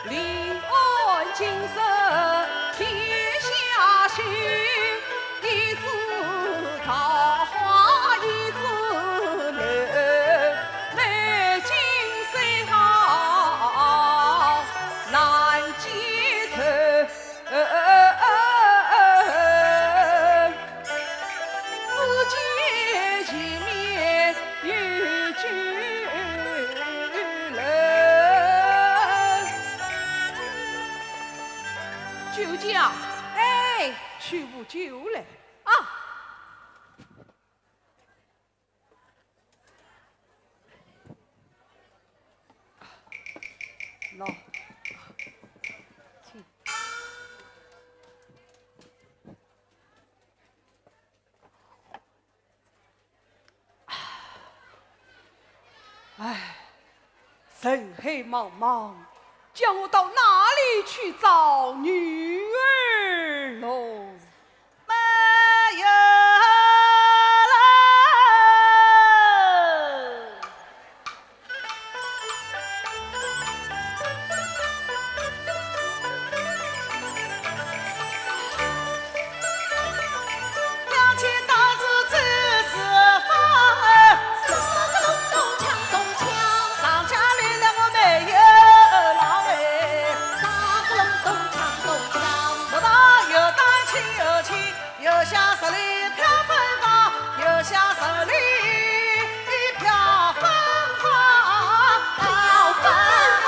临安今日天下兴，一枝桃花一枝楼，美景虽好难见愁。只见前面有酒楼，酒家，哎，去不酒来啊！喏，请。唉，人海茫茫，叫我到哪里去找女儿喽？没有了。娘亲当初走四方，四个隆咚锵咚锵，上家里了我没有郎哎，三个隆咚锵咚锵，我当又当亲又亲，又想十里飘芬芳，又想十里飘芬芳，飘芬芳。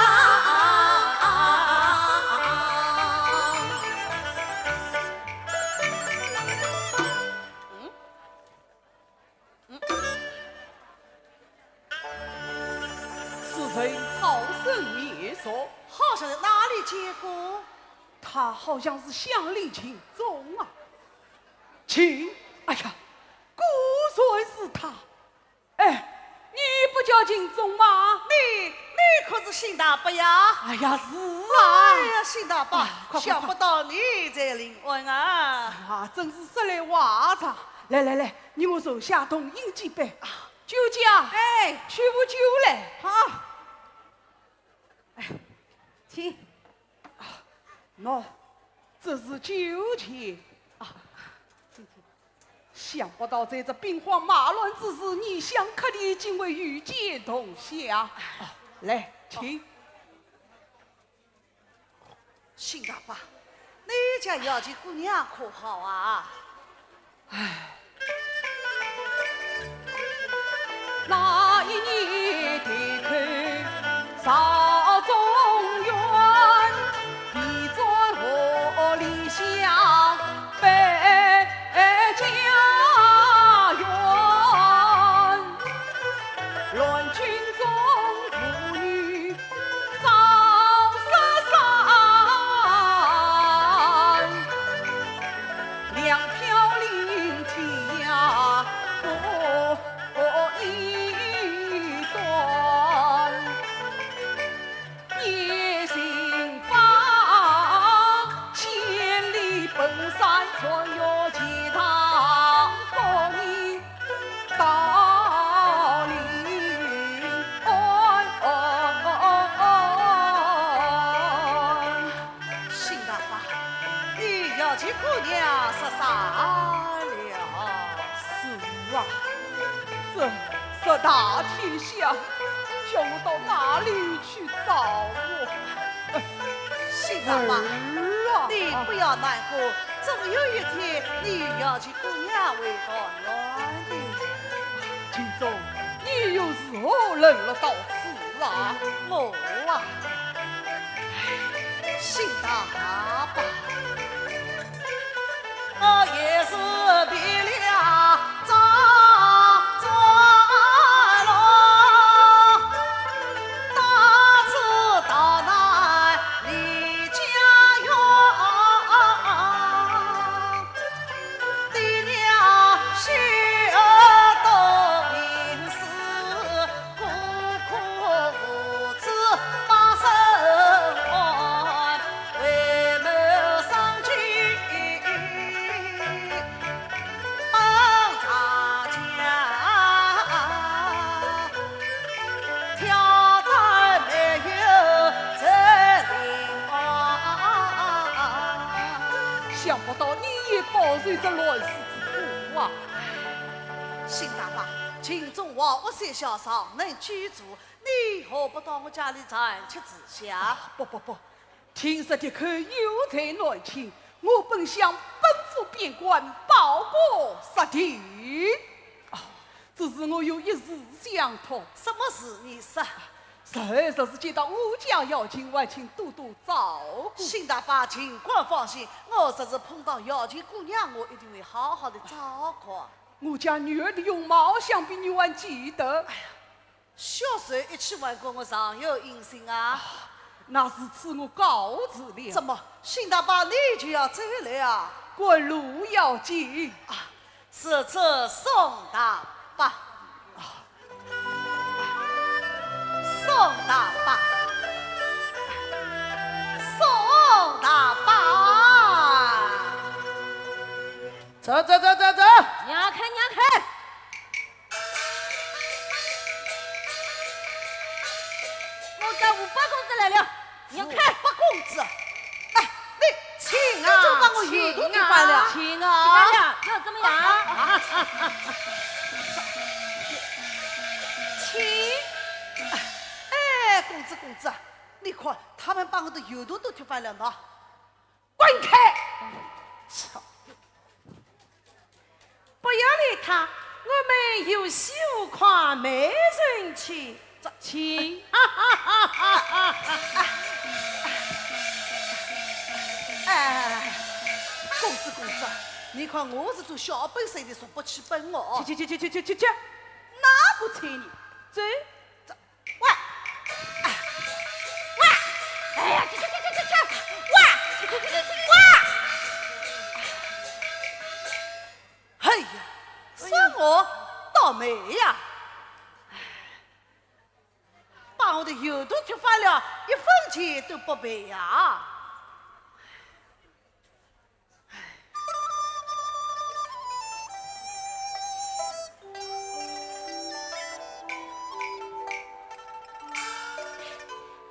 此人好生面熟，好像在哪里见过？他好像是乡里秦钟啊。秦，哎呀，果然是他。哎，你不叫秦钟吗？你可是新大伯呀？哎呀，是哎呀，新大伯，快想不到你在临安啊！啊，真是十来话长。来，你我手下同饮几杯。酒家，哎，去不酒来？好，请喏，这是酒钱啊！想不到在这兵荒马乱之时，你乡客里竟会与剑同享。来，请。新大伯，你家姚家姑娘可好啊？那一年的口少中原，地转河里乡北家园，乱军中妇女遭杀伤，粮票临天涯过一段，夜行房，千里奔山穿越其他国人到临安。新大伯，你姚家姑娘是啥了？是啊，这大天下，叫我到哪里去找我？新大伯，儿啊，你不要难过，总有一天你与姚家姑娘会到乱的。秦钟，你又是何人了到此啊？我啊，新大伯，我也是别了张转了，大次到南离家园，爹娘许多病死，苦苦无子把身还，为谋丧君。算着来世之福啊！邢大伯，秦中王屋山小上能居住，你何不到我家里暂且住下？不，听说的可有才来请，我本想奔赴边关报国杀敌。只是我有一事想通。什么事你说？实是见到武将要紧，还请多多照顾。邢大伯，尽管放心，我这是碰到要紧姑娘，我一定会好好的照顾。我家女儿的容貌，想必你还记得。小时候一起玩过，我尚有印象啊。那是赐我告辞了。怎么，邢大伯你就要走了啊？滚路要紧啊！是这宋大伯。宋大伯，宋大伯，走！让开！我家500公子来了，让开！八公子，哎，你请啊，就把我油都给翻了，请啊，要怎么样？请。哎，公子，你看他们把我的油头都踢翻了呢！滚开！操！不要理他，我们有喜无夸，没人请。请！哎，公子，你看我是做小本生的，说不起本哦。去，哪不睬你？走！喂！哎呀，去！哎呀，算我倒霉呀！把我的油都踢翻了，一分钱都不赔呀！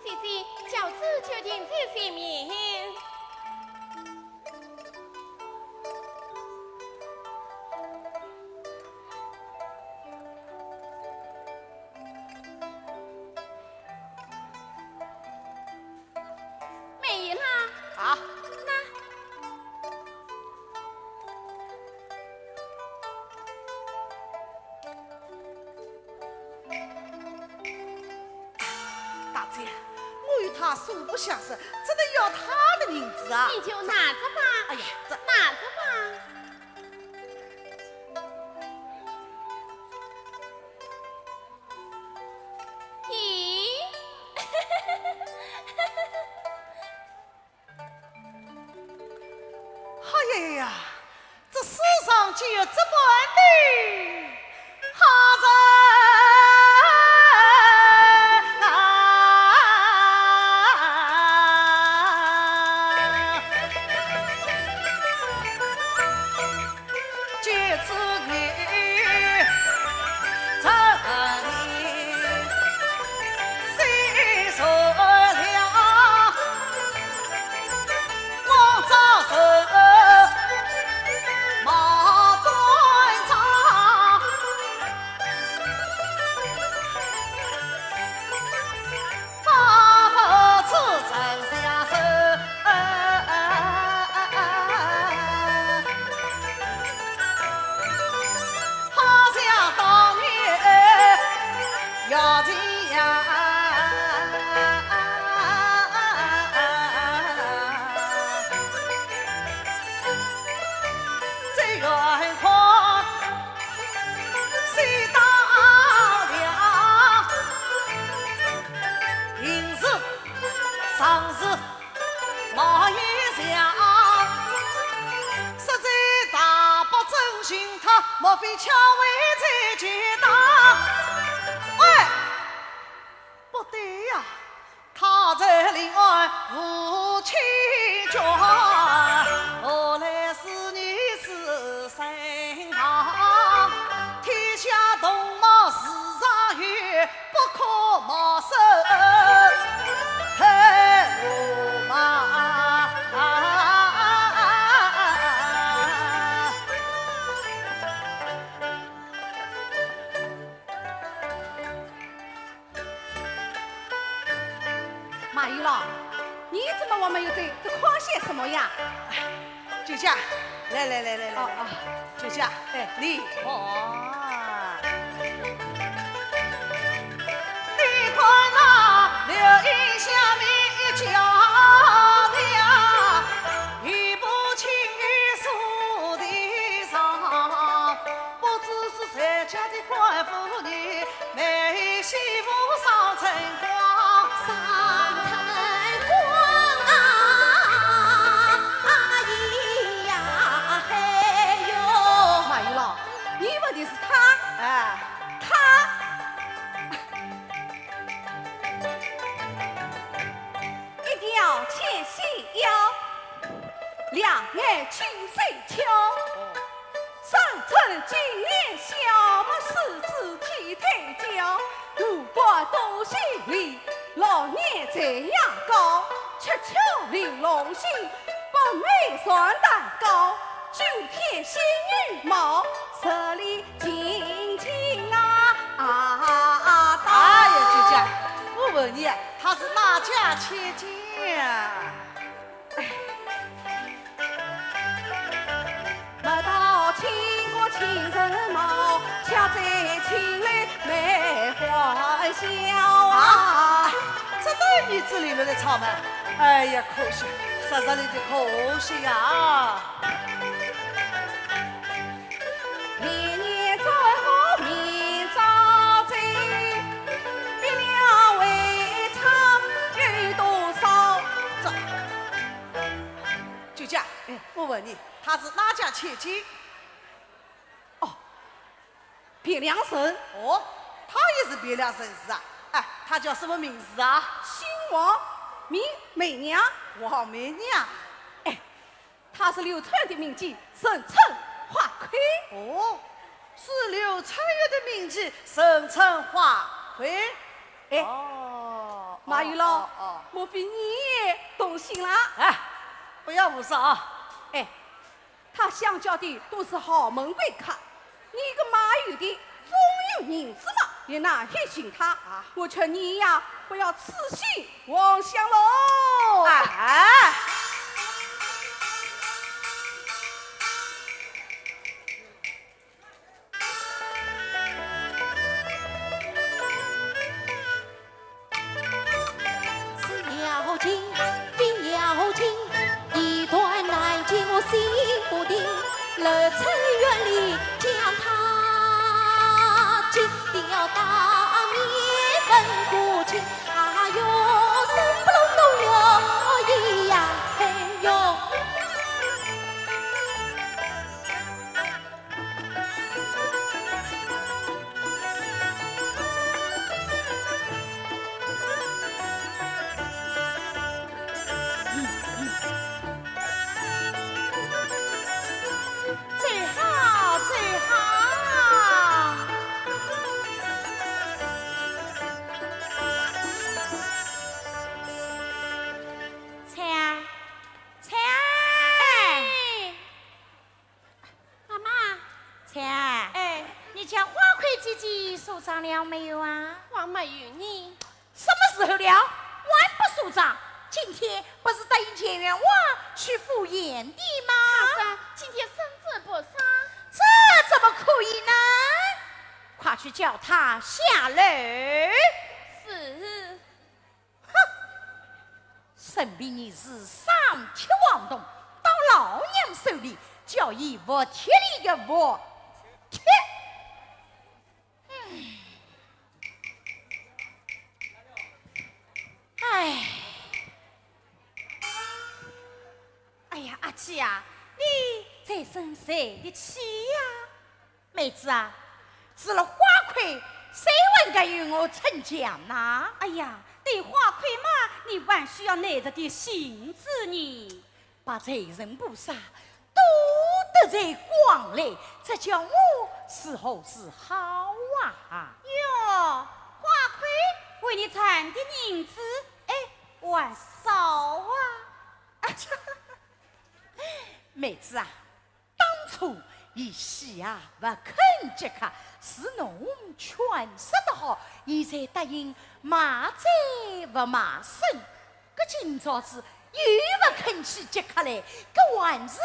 姐姐，饺子究竟在谁面？没啦。啊，大姐，我与他素不相识，怎能要他的银子啊？你就拿着吧。哎呀，这拿着吧。咦？哎呀，这世上竟有这么的好人！这次你这里谁说了？我早手。马端长，发不出城下手，好像当年要这样。远况谁当了？今日上日马一响，实在大不真心他，莫非巧为在决当？喂，不对呀，他在另外无情状，何来是女子身旁？天下同谋世上有，不可冒失太鲁莽。马玉郎，你怎么我没有这夸些什么呀？就这样，来，哦，就这样，哎，你看那柳荫下面一角娘，一步青玉树地上，不知是谁家的官妇女，美媳妇上晨光，上晨光啊，阿姨呀，嘿哟，马玉郎，你问的是他，哎，他。一条纤细腰，两眼清水俏，上称金莲小么狮子体态娇，如果多心里，老年这样高，七巧玲珑心，不美算蛋糕，九天仙女貌，十里金青啊哎呀，就这样，我问你，他是哪家千金呀？没到倾国情人貌，恰在情来梅花笑啊！这都是你子里头的草莓。哎呀，可惜，实实里的可惜呀！连年在后面招贼，别了为唱有多少？就这样，我问你，他是哪家千金？别良神，哦，他也是别梁绅士啊！哎，他叫什么名字啊？姓王，名美娘。王媚娘。哎，她是流传的名妓，人称花魁。哦，是刘春月的名妓，人称花魁。哎，哦，马玉郎，哦，莫非你也动心了？哎，不要无视啊！哎，他相交的都是豪门贵客，你个马玉的总有银子嘛，也哪去寻他啊？我劝你呀，不要痴心妄想喽！哎，是要紧必要紧，一段难尽我心不定，乐成远离将他尽，定要当面分不清。哎呦，生不隆咚哟咿呀嘿哟。最好最好。菜儿，菜儿，妈妈，菜儿，哎，你将花魁姐姐收账了没有啊？王美玉，你什么时候了？万不收账。今天不是答应前元王去赴燕地吗？今天身子不伤，这怎么可以呢？快去叫他下楼。是身边你是上铁王洞，到老娘手里叫一服铁里的服铁。哎，哎呀，阿七呀，你在生谁的气呀？妹子啊，除了花魁，谁还敢与我逞强呢？哎呀，对花魁嘛，你还需要耐着点性子呢。把贼人不杀，都得罪光来，这叫我是好是好啊？哟，花魁为你攒的银子，哎，还少啊。妹子啊，当初一喜啊不肯接客，是侬劝说得好，现在答应马贼不马身，搿今朝子又不肯去接客来，搿还是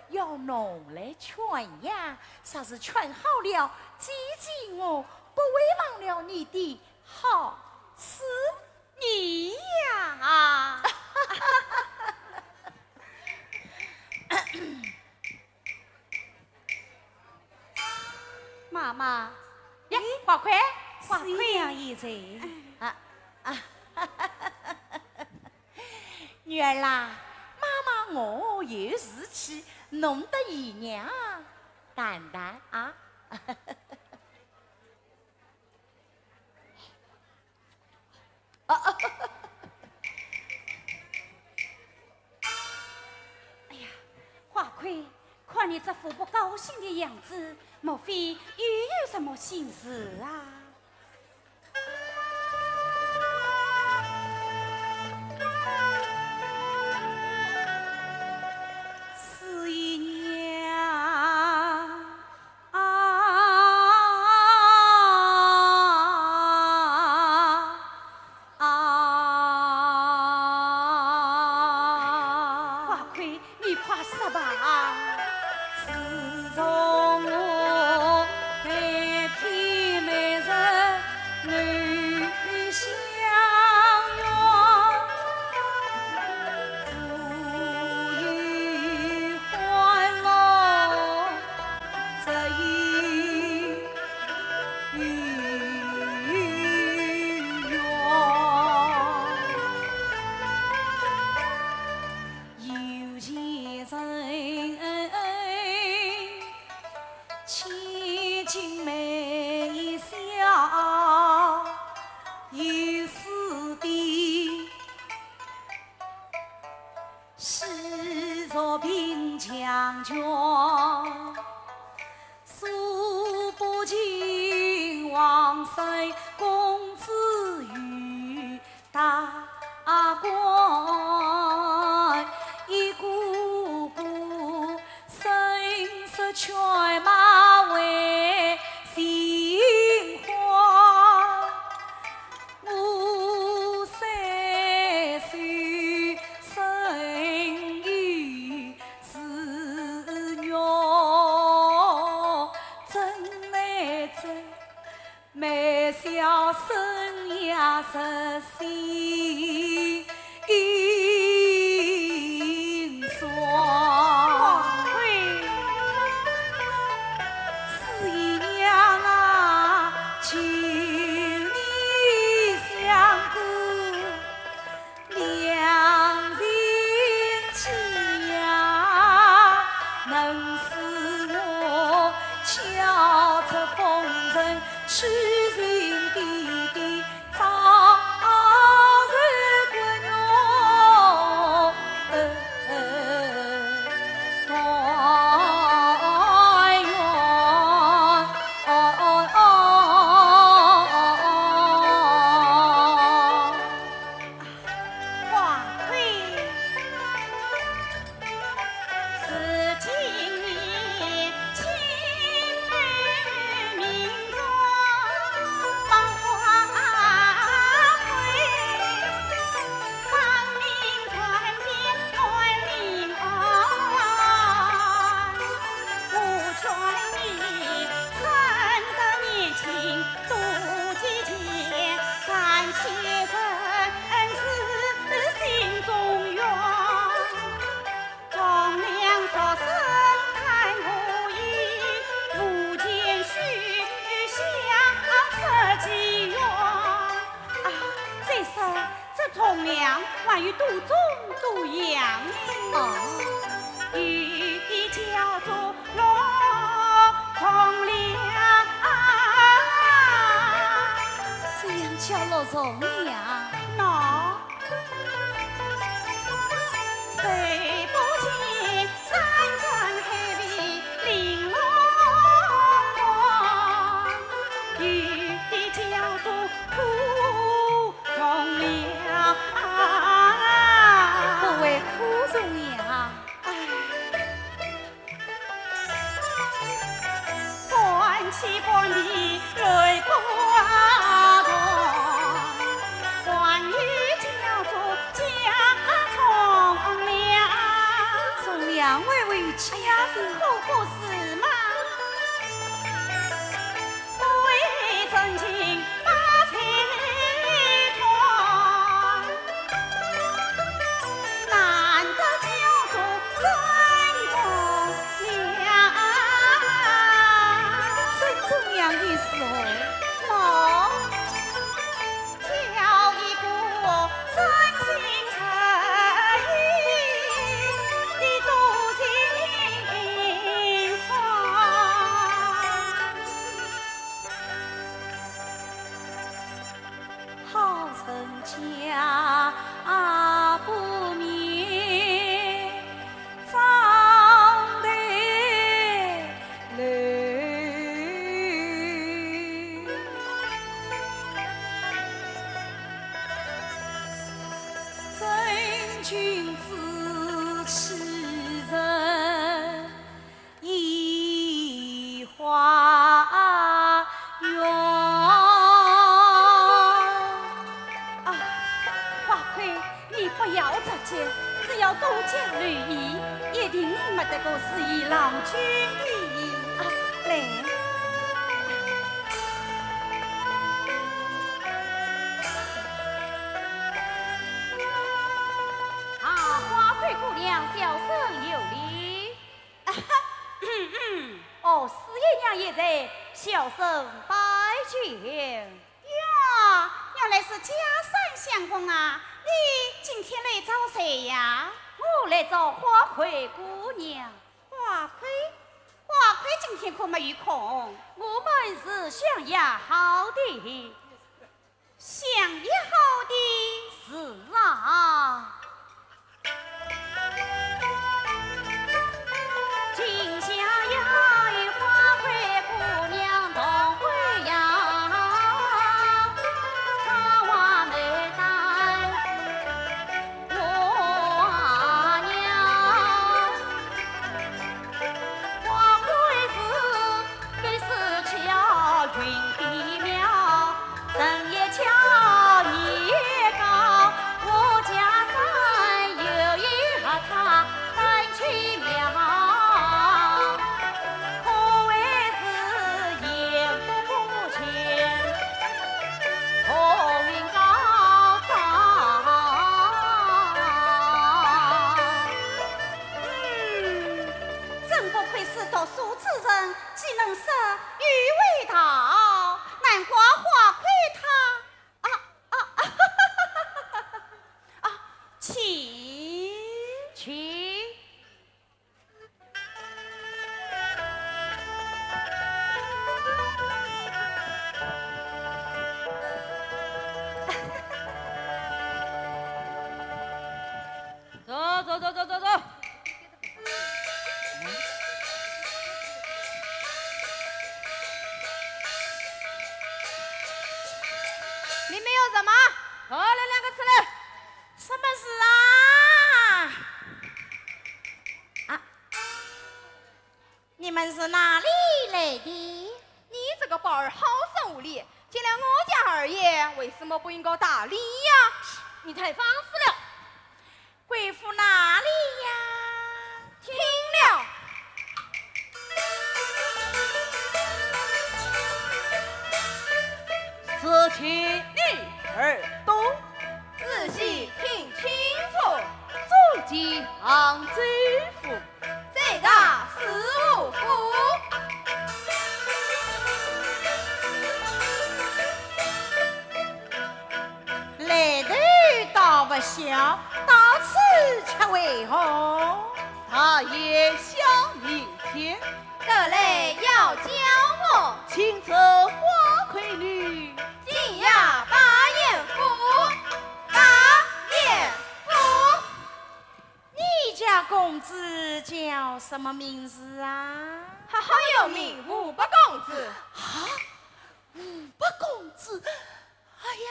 要侬来劝呀。啥是劝好了，记记我，不会忘了你的好事。你呀，妈妈，呀，花魁，花魁呀，现在女儿啦，妈妈我有事去，弄得姨娘淡淡啊。哎呀，花魁，看你这副不高兴的样子，莫非又有什么心事啊？是姨娘花魁，你快说吧。自从我被骗美人难相约，富有欢乐只有缘，有钱人千金美笑，有势的世俗贫强穷，数不尽王孙公子与大官，一个个声色犬马为心慌。我三岁生有子女，真难真，每小生也实心酸。是姨娘啊，求你相顾，良人妻呀，能使我敲出风尘，屈人弟弟早日归娘。花魁，是今年青梅名中芳花魁，芳名传遍万里岸。我劝你趁得年轻多积钱，暂且人是心中愿。从良说声看我意，不见须相出机缘。啊，再说这从良还有肚中肚养你，有的叫做罗从良。这样叫老从娘，喏，谁不见山珍海味玲珑光，有的叫做苦从良。不为苦从娘，欢喜欢地泪光光，欢愉气呀，可不是嘛？为真情把财团，难得叫做真重娘，真重娘的事哦。我挑一个真心实意的杜金花，好成家不灭，长得累。真君子气人移花园。花魁，你不要着急，只要多讲留意，一定你没得个是以郎君的意啊！来。花魁姑娘小生有礼。哦，四爷娘也在，小生拜见。呀，原来是家山相公啊！你今天来找谁呀？我来找花魁姑娘。花魁，花魁今天可没有空，我们是相约好的。相约好的是啊。今宵要与花魁姑娘同回阳，她话没带我娘，花魁是给是巧云的妙，人也巧你也高，我家山有一和她单奇妙。数之人岂能识与为道？难怪花魁他起。走。里面有什么？好来两个出来。什么事啊？你们是哪里来的？你这个宝儿好生无礼，进了我家二爷，为什么不应该打理呀？你太放肆了！贵妇哪里呀？听了。事情你耳朵仔细听清楚，主将知府，这个是五府。来头倒不小，到此却为何？他也想明天得来要教我，请这花魁女进呀八眼府，八眼府。你家公子叫什么名字啊？他好有名，五八公子。五八公子，哎呀，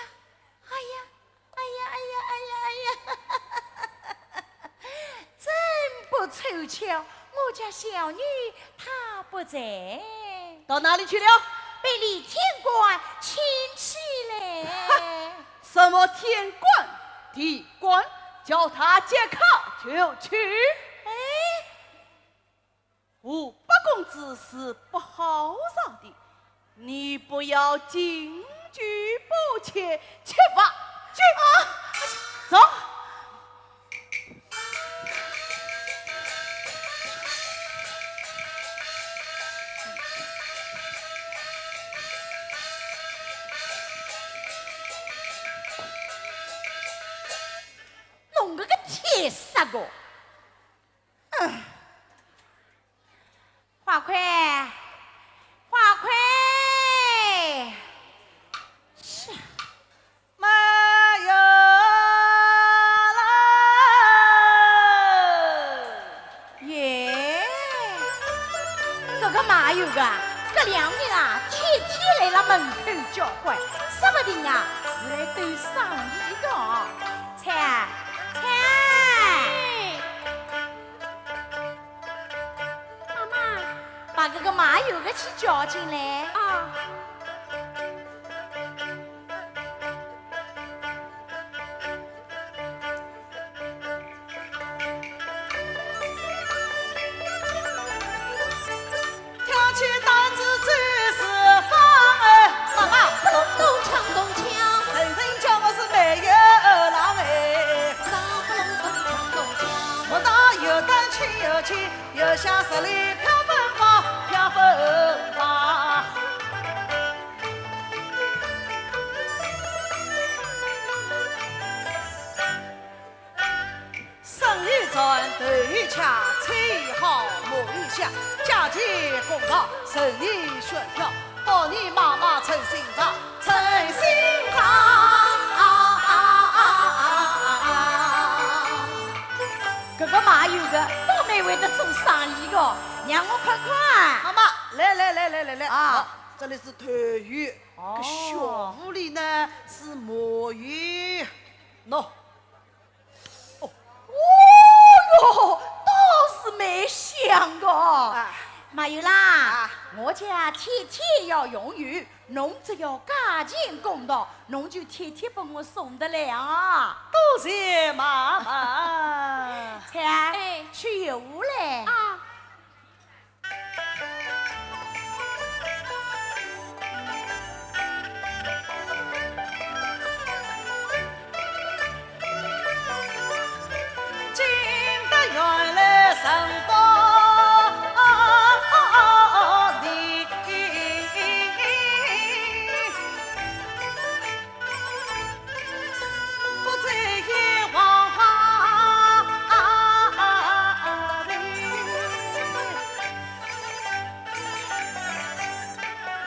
真不凑巧，我家小女她不在，到哪里去了？被李天官请起来。什么天官地官，叫他接客就去。哎，我八公子是不好上的，你不要惊惧不前，切发去走。弄个铁杀个！花魁，花魁，是没有了。耶，这个嘛有个，这两人啊，天天来了门口叫唤，说不定啊是来斗生意的。菜。把这个马友个去叫进来啊！挑起担子最是放哎，妈妈咚咚锵咚锵，人人叫我是没有郎哎，上咚咚锵咚锵，我打有担轻有轻，又像十里飘风花，飘风花。生意转，头一掐，吹好磨一下，家境公道，生意顺调，保你妈妈称心肠，称心肠。这个马友个都没为得做生意个，让我看看。妈妈，来啊！这里是团圆，哦这小屋里呢是魔芋，喏。哦哟，倒是蛮香的。马友啦，我家天天要用鱼，侬只要感情公道，侬就天天帮我送得来啊！多谢妈妈。菜，去油屋来啊！进得原来神宝里，不再也往花里，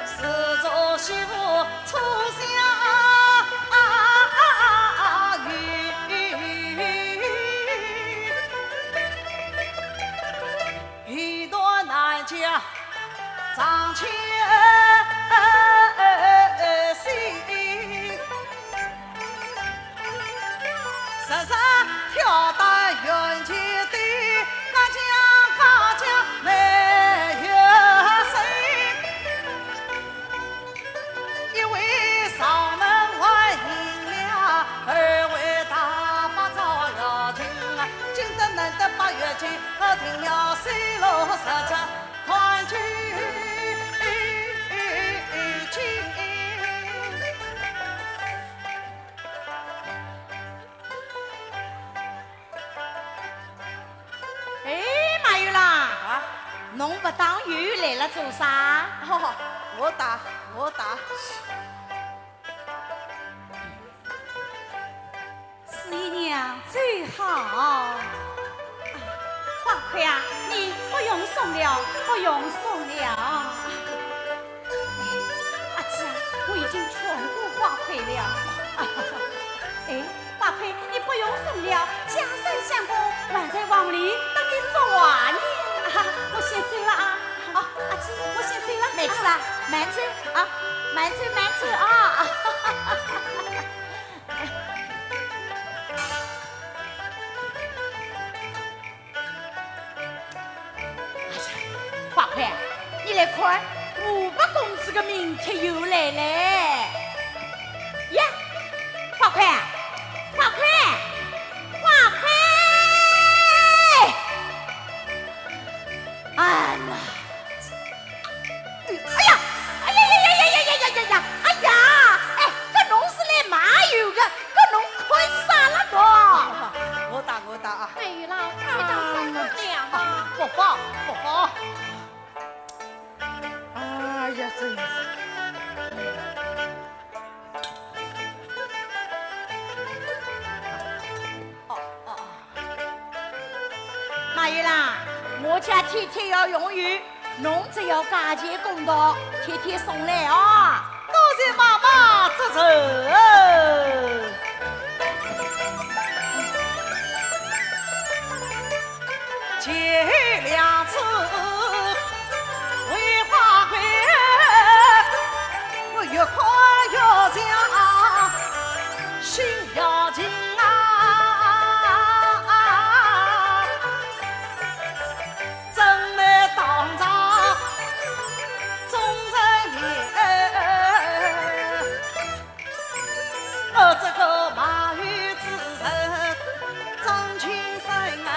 是做媳妇初相遇。一段难讲，长情心，时时挑担远前的，家家没有谁，一位上门问银两，二位大把照妖精，今得能得8月间，定要水落石出团聚亲。哎，马友啦，侬不当鱼来了做啥？我打。四姨娘最好。花魁啊，你不用送了，不用送了。阿姊啊，我已经劝过花魁了。哎，花魁，你不用送了，江山相公还在王里等你做娃呢。我先走了啊。好，阿姊，我先走了。妹子啊，慢走啊，慢走啊！花魁，你来看，500公子的名帖又来了。呀，花魁，花魁，花魁！哎妈放不放。哎呀，真是。马玉郎，我家天天要用油，侬只要价钱公道，天天送来啊！多谢妈妈这手。前两次为花魁，我越看越想心要紧啊！真来当场终身眠，这个马玉之人真情深啊！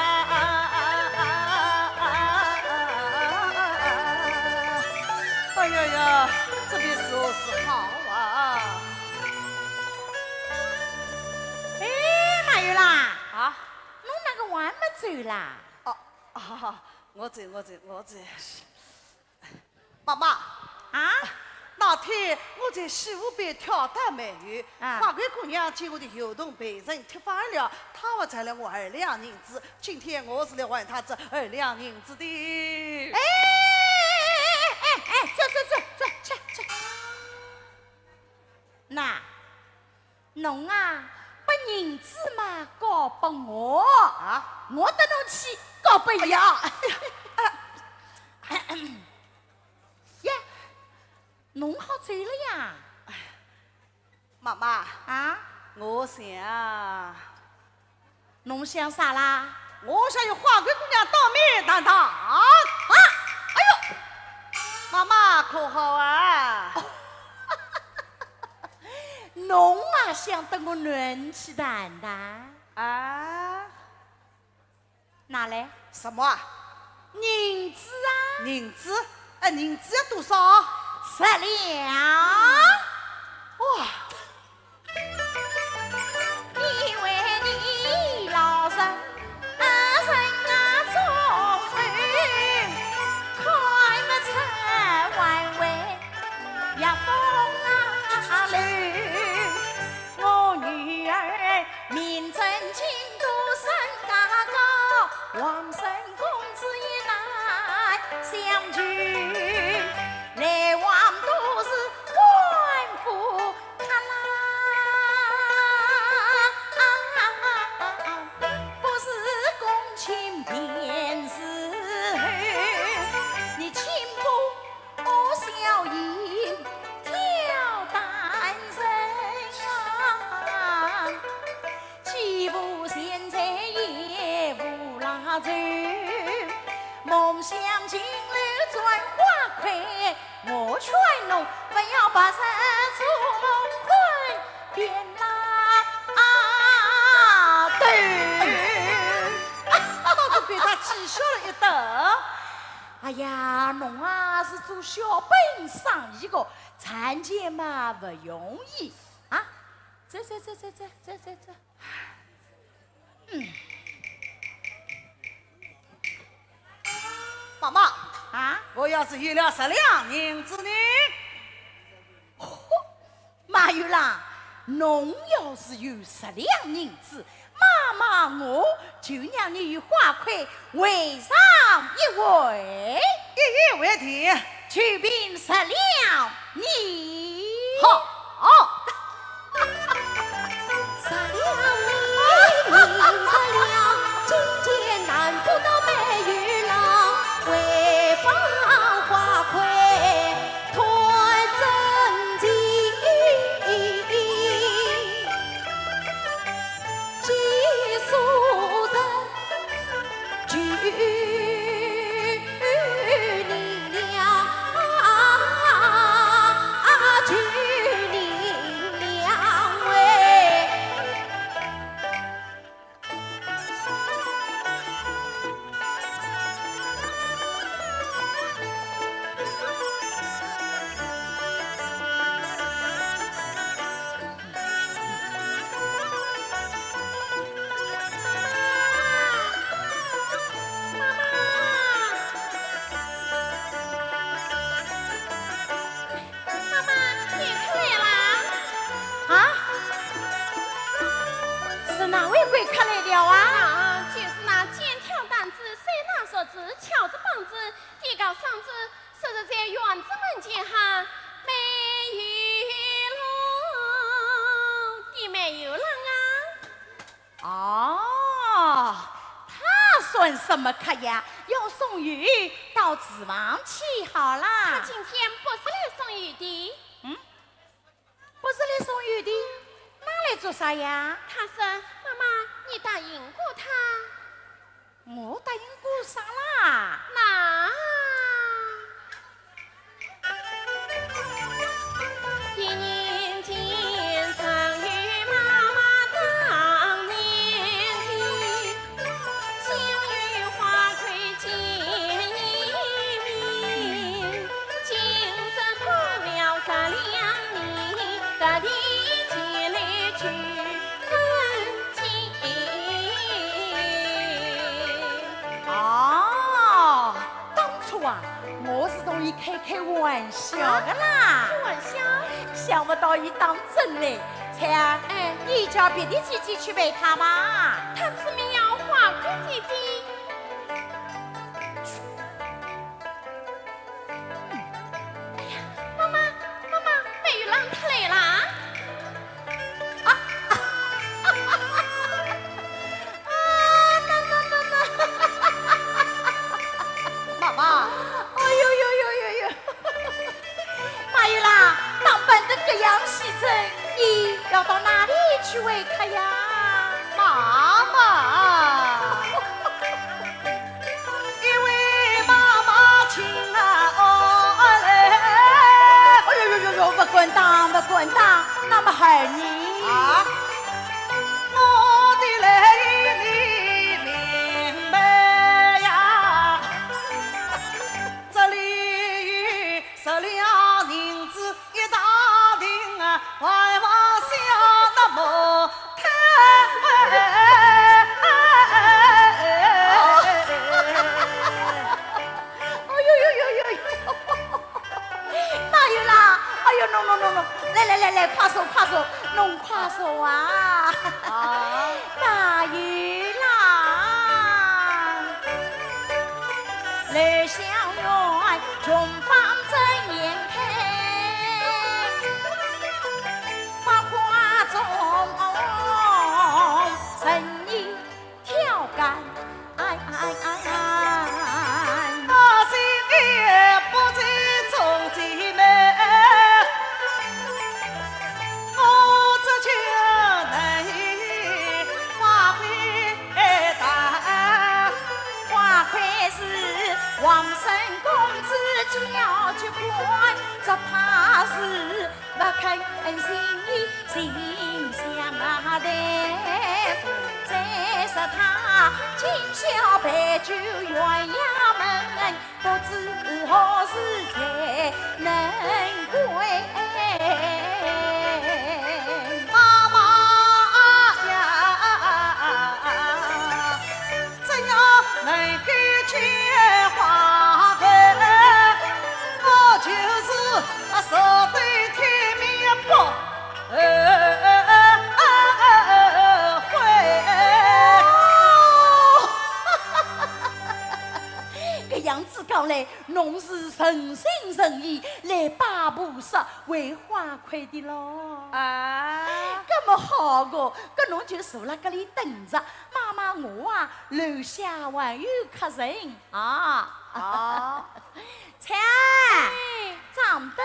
哎呀呀，这边说是好啊！哎，马玉郎，啊，侬那个还没走啦？哦啊，我走。妈妈啊？那天我在西湖边挑担卖油，啊花魁姑娘见我的油桶被人踢翻了，她还才了我2两银子。今天我是来还她这2两银子的。哎，走，那侬啊，把银子嘛交拨我啊，我得侬去交拨伊啊。呀，侬好走了呀？妈妈，啊，我想，侬想啥啦？我想有花魁姑娘当面谈谈啊！哎呦！妈妈可好啊？侬嘛想等我暖气谈谈？啊？哪来？什么啊？银子啊银子？哎，银子要多少？10两。哇！因为你老身身啊中恩，开个车弯弯也风啊流。我女儿名正京都身价高，皇孙公子也来相聚，来往都是官府看啦，不是公卿便是恨，你轻步小营挑担身啊，岂不现在也无拉走，梦想进楼转花魁，我劝侬不要把身做梦困变啦对。倒是被他气笑了一顿。哎呀，侬啊是做小本生意的，参见嘛不容易啊！走。妈妈，啊，我要是有了10两银子呢？马玉郎，侬要是有10两银子，妈妈我就让你与花魁会上一回，一为题。去凭10两你好。 10两你10两，今天难不到美玉郎，为防花魁团正经，寄宿人举你了。了嗓子，守着在院子门前哈，没有龙，也没有人啊。哦，他算什么客呀？要送鱼到指望去好他啦。今天不是来送鱼的，不是来送鱼的，那来做啥呀？他说：“妈妈，你答应过他。”我答应过啥啦？那一年前曾与妈妈当年的相遇花魁见一面，今生碰了3两年，特地前来去曾见。哦，当初啊，我是同伊开开玩笑的啦，开玩笑，想不到伊当真嘞。彩儿，你叫别的姐姐去陪他吧。他吃面要花魁姐姐。妈妈，美玉郎他来啦！妈妈，哎呦呦呦呦呦！马玉郎，当本的这样西征，你要到哪里去为客呀？妈妈，因为妈妈亲儿来，哎呦呦呦呦，不滚当，不滚当，那么害你啊！我的来意你明白呀，这里有10两银子一大锭啊，还望下那么太。哎呦呦呦呦呦！马玉郎，哎呦弄，来，快说，弄快说啊！马玉郎，来相约穷芳正眼开，花花中生意挑杆，那心也不知从姐妹，我这就能花魁大，花魁是皇生公子叫去管，这怕是不肯心意心相待。再说他今宵陪酒鸳鸯门，不知何时才能归。妈妈呀，怎样能够去花魁？我就是守对天命不这样子讲来，侬是诚心诚意来拜菩萨为花魁的咯。啊！这么好个，搿侬就坐辣搿里等着，妈妈我啊楼下还有客人啊。啊！菜儿，长得。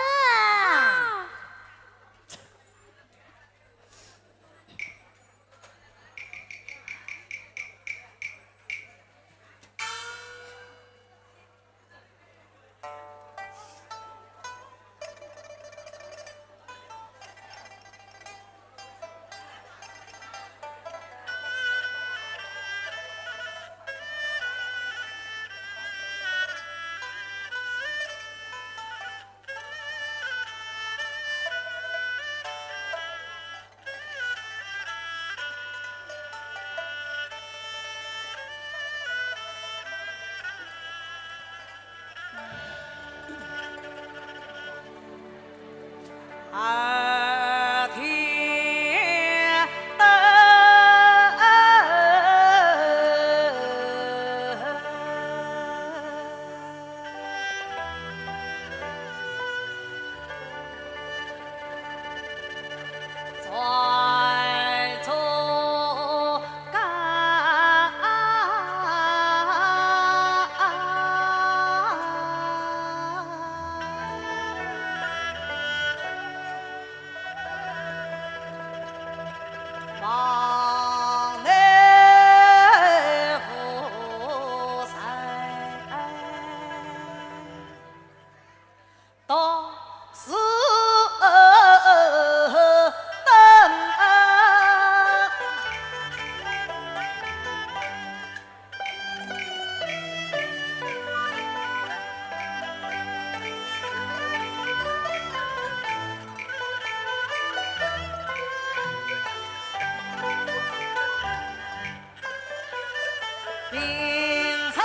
平常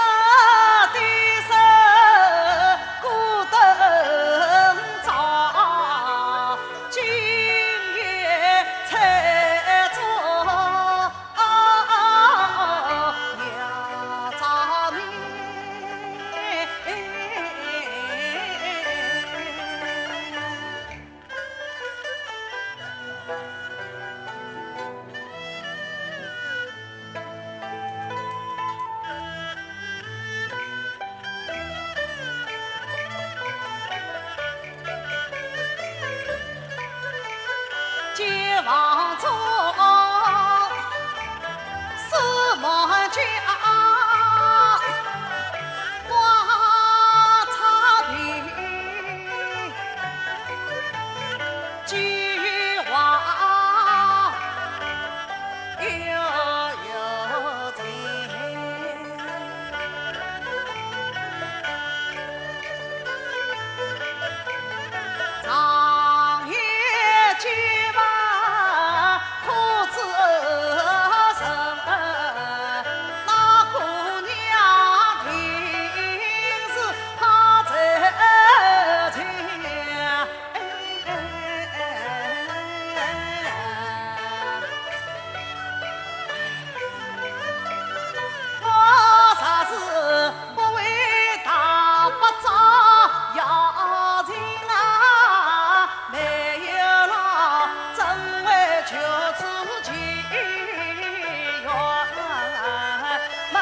的手孤灯照，今夜才做鸟照面。街坊中四毛家，挂茶瓶，菊花悠悠情。长夜结伴苦自身，那姑娘平时怕这情。我啥事不为大不着要紧啊，没有了怎会求自己圆满？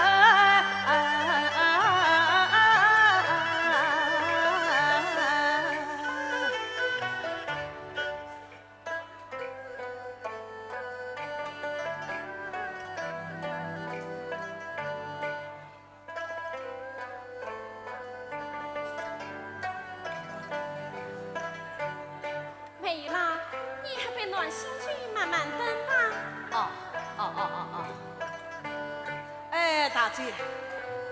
美啦，你还别乱心去，慢慢等嘛。哎，大姐，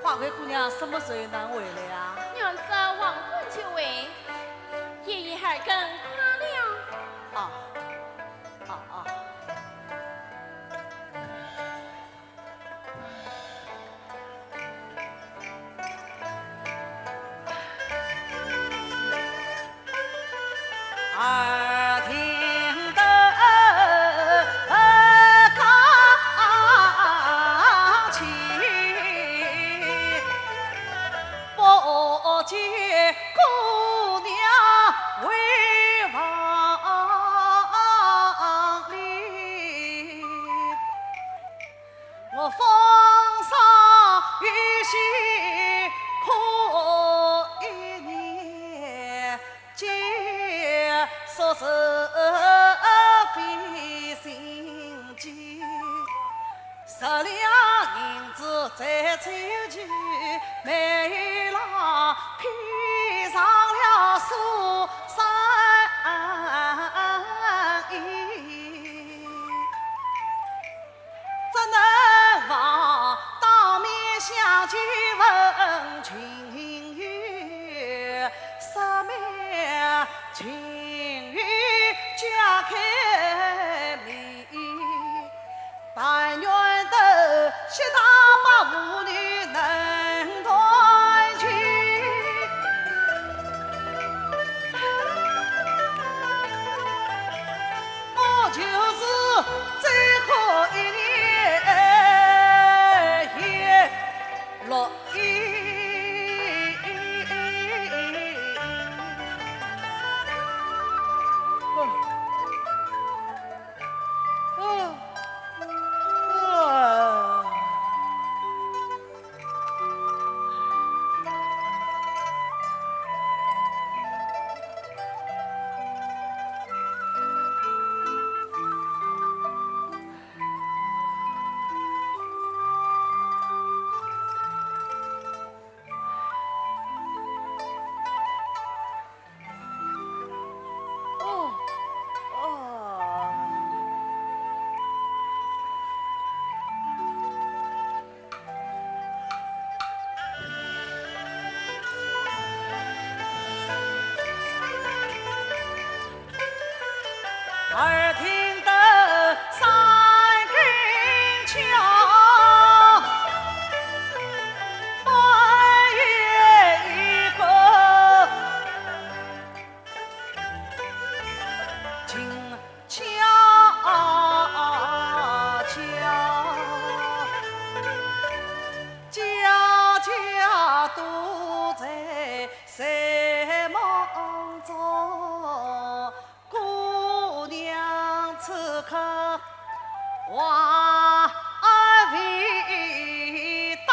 花魁姑娘什么时候能回来啊？要是忘婚就回，爷爷还更夸了。啊啊啊！耳听得钢琴，不见姑娘回房里，我风霜雨雪苦一年，结说是费心机，十两银子再凑齐，媒郎披上了素衫衣。怎能忘当面相见问情缘，十面情缘家开面，但愿得七大八妇女能团聚。我就是最可一年也乐意。话未到，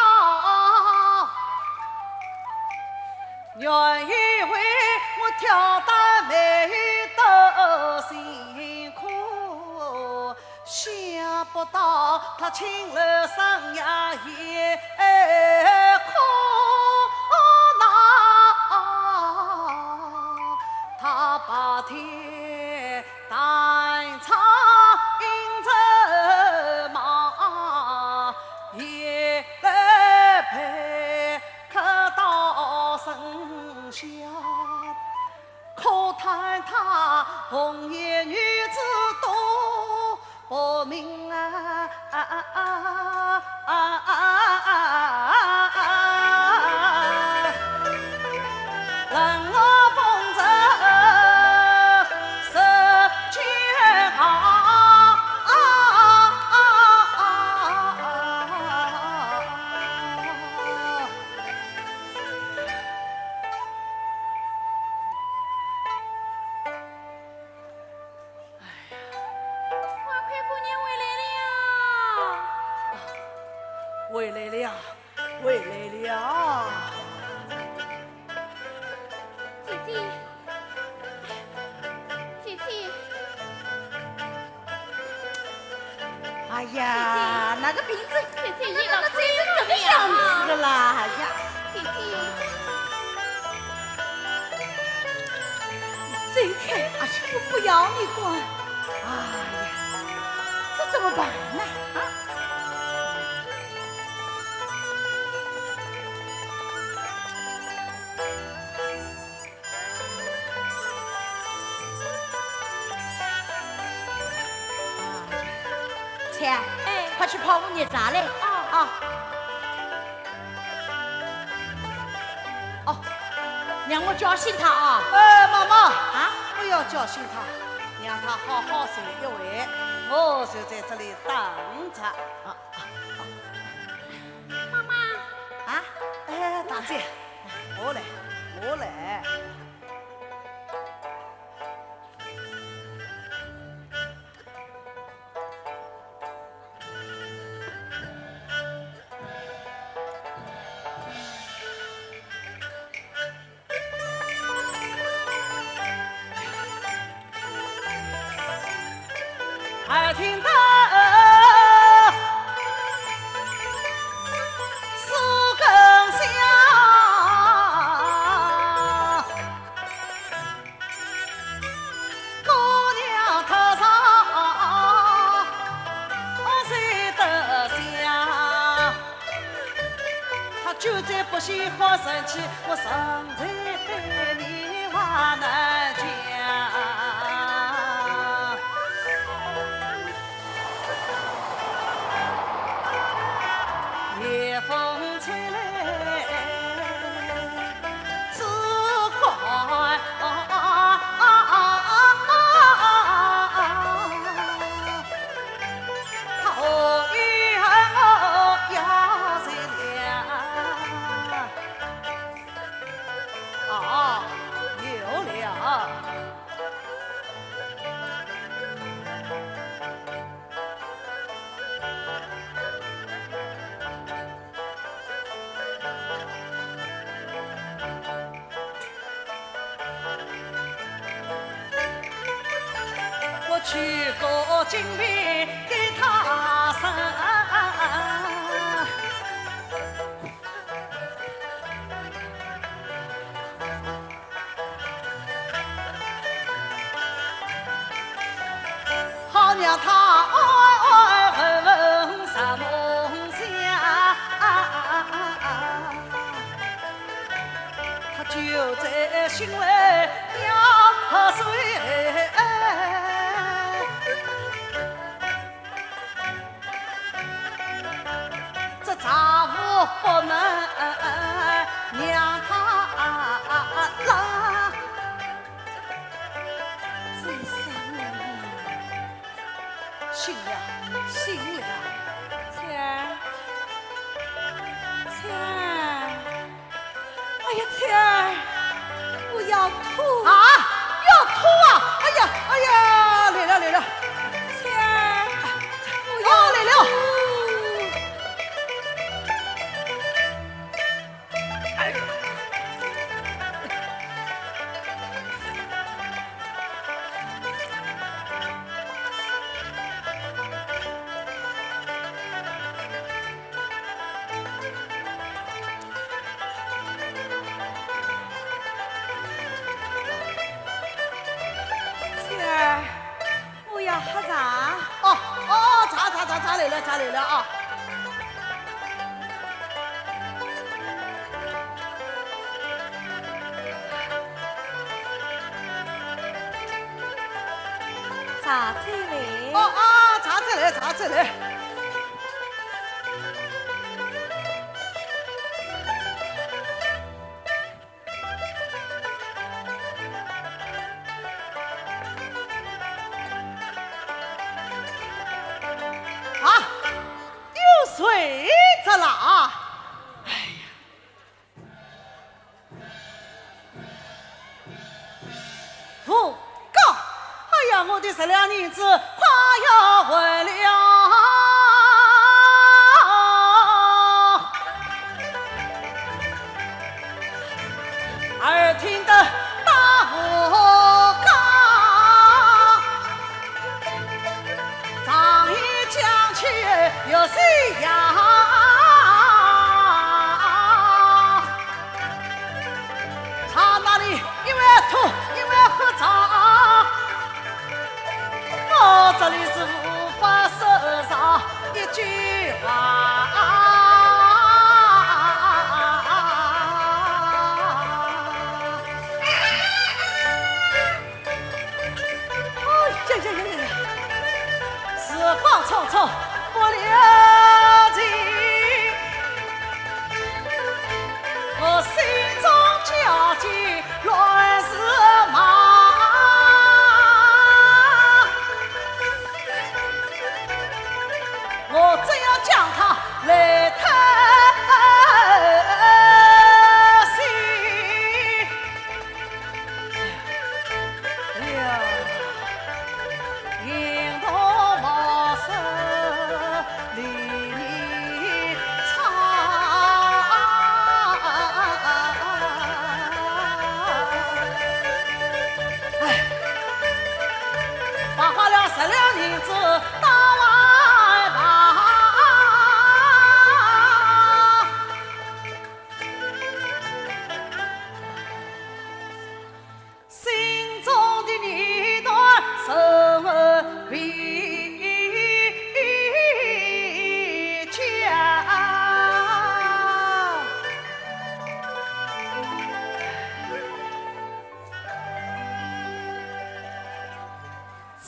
原以为我挑担没得辛苦，想不到他亲了生涯也苦恼，他把天担长迎着马，也陪客到生下，可叹他红颜女子多不明啊！人我风尘十千花魁姑娘回来了。回来了，回来了。姐姐，姐姐，哎呀，那个病子，姐姐演到这这个样子的啦！哎呀，姐姐，走开！哎呀，我不要你管！哎呀，这怎么办呢？啊！钱，哎，快去泡五叶茶来。啊。哦，让我叫醒他啊！妈妈啊，不要叫醒他，让他好好睡一会，我就在这里等着。妈妈，啊，哎，大姐，我来，我来。耳听得树根响，姑娘头上谁得香？他就在不惜好生气，我实在对你话难讲。夜风吹来，只怪他何以恨我要谁了？有了。我去过金瓶给他生，好让他爱恨啥梦想，他就在心里要睡。这丈夫不能让他冷，这是醒了，醒了，钱儿，钱儿，哎呀，钱儿，我要吐啊！要吐啊！哎呀，来了来了，钱儿，我哦来了，咱来了啊！茶再来。哦啊，茶再来，茶再来。啊，又睡着了啊！哎呀，不告！哎呀，我的这两年子快要回了。耳听得大武刚，仗义讲起有谁呀？他那里一碗土，一碗喝茶，我这里是无法说上一句话。时光匆匆不留情，我心中焦急乱是忙。我真要将他来偷心。呀，引动茅舍离你长。哎，把花了16年子当外旁。心中的一段生悲腔，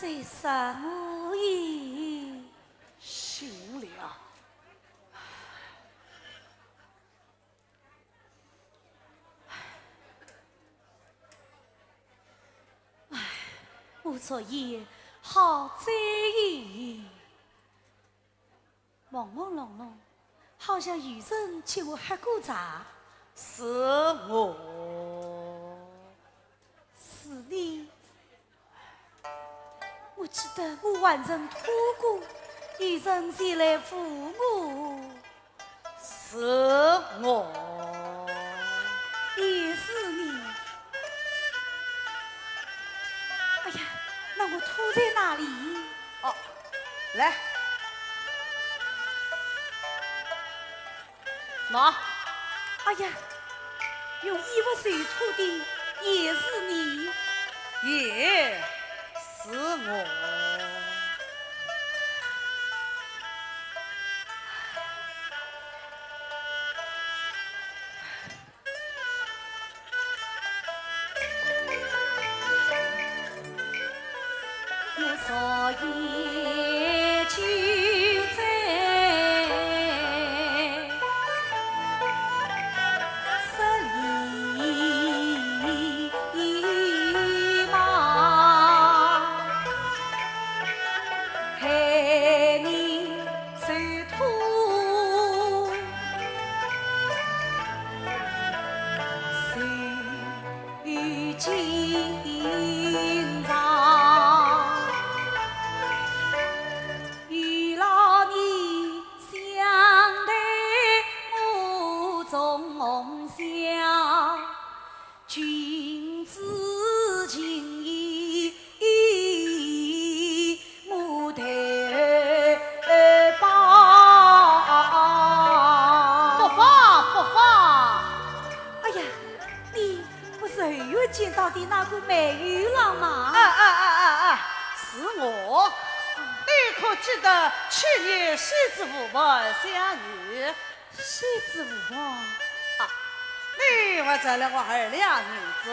这啥无意行了。我昨夜好在意，朦朦胧胧，好像有人请我喝过茶。是我，是你，我记得我还曾托过，有人前来扶我。是我，也是你。哎呀，那我拖在哪里？哦，来，拿。哎呀，用衣服水拖的也是你。也是我。我昨夜就在十里忙，害你受拖，受紧张。与老你相对我中乡，君子情义莫太帮。不放不放。哎呀，你不是后月见到的那个美玉郎吗？是我。对可记得去年西子父母相遇？西子父母，你还赚了我2两银子。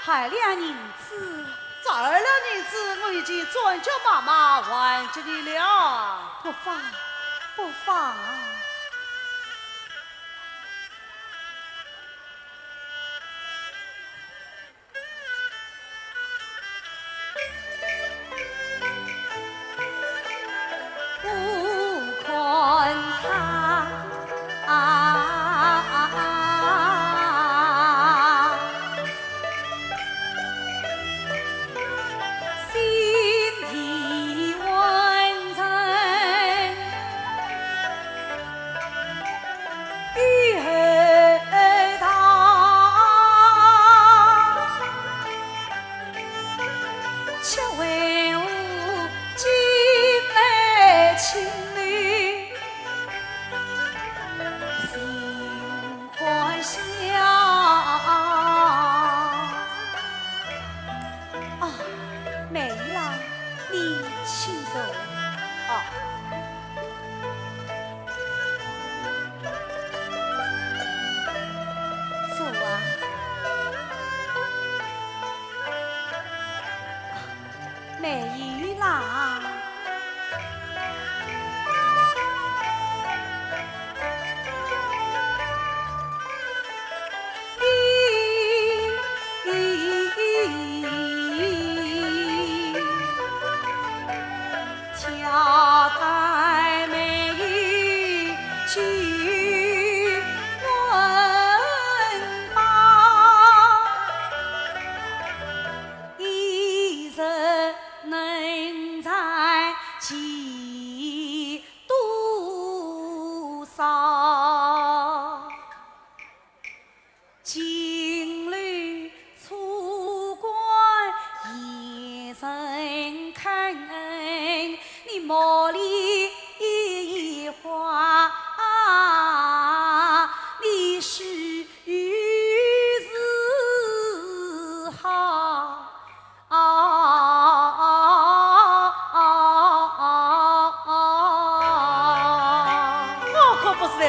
2两银子，这2两银子我已经转叫妈妈还给你了。不放，不放。不看他。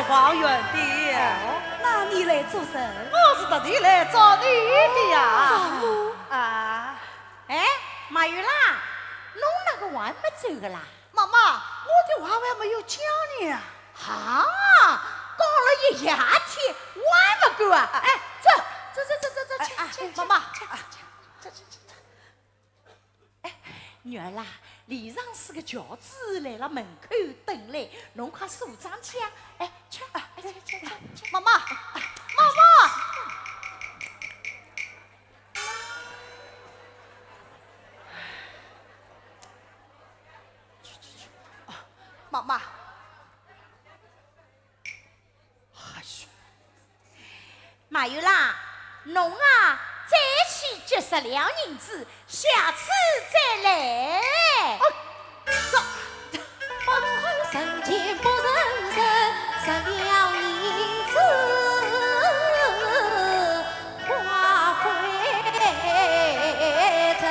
方圆的，那你来做甚？我是特地来找你的呀。找我啊！哎，马玉啦，侬那个还没走个啦？妈妈，我的话还没有讲呢。哈，讲了一夜天，还不够啊！哎，走，妈妈，哎，女儿啦。里上是个轿子来了门口等来，侬快梳妆去啊！哎，去，妈妈，妈妈，马有啦，侬啊，再去90两银子，下次再来。走。人间不人人10两银子花回城。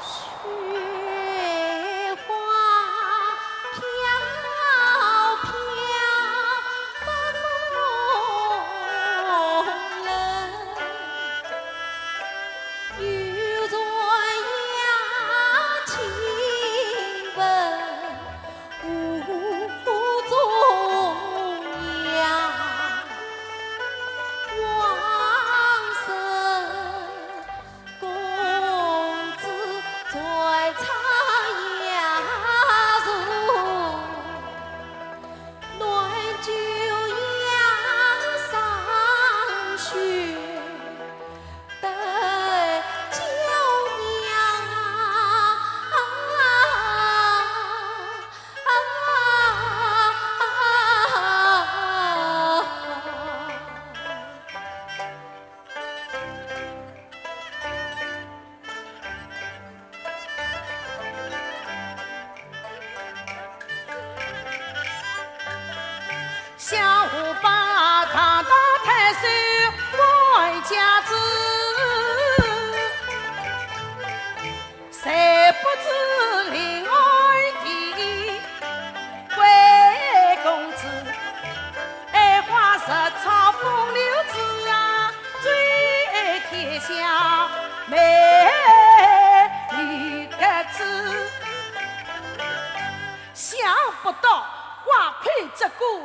雪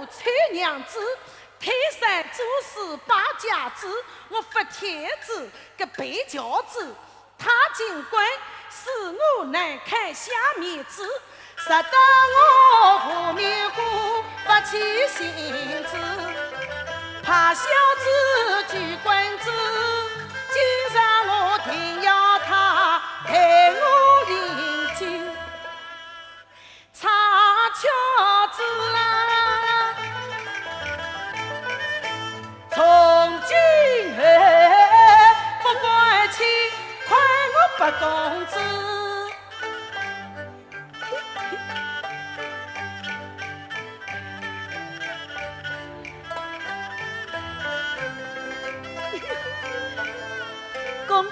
我崔娘子，泰山祖师八家子，我发帖子个背轿子，他尽管使我难看下面子，杀得我无面骨不起心子，怕小子举棍子，今日我定要他陪我饮酒，插轿子啦，从今后不管情，快我八公子。公子，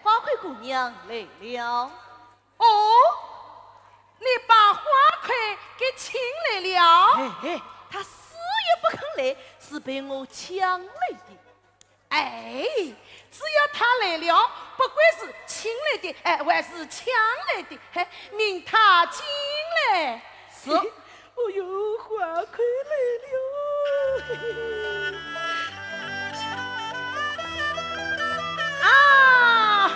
花魁姑娘来了。哦，你把花魁给请来了？她死也不肯来，是被我抢来的。哎，只要他来了，不管是请来的，还是抢来的，命他进来。是。哦哟，花魁来了！啊，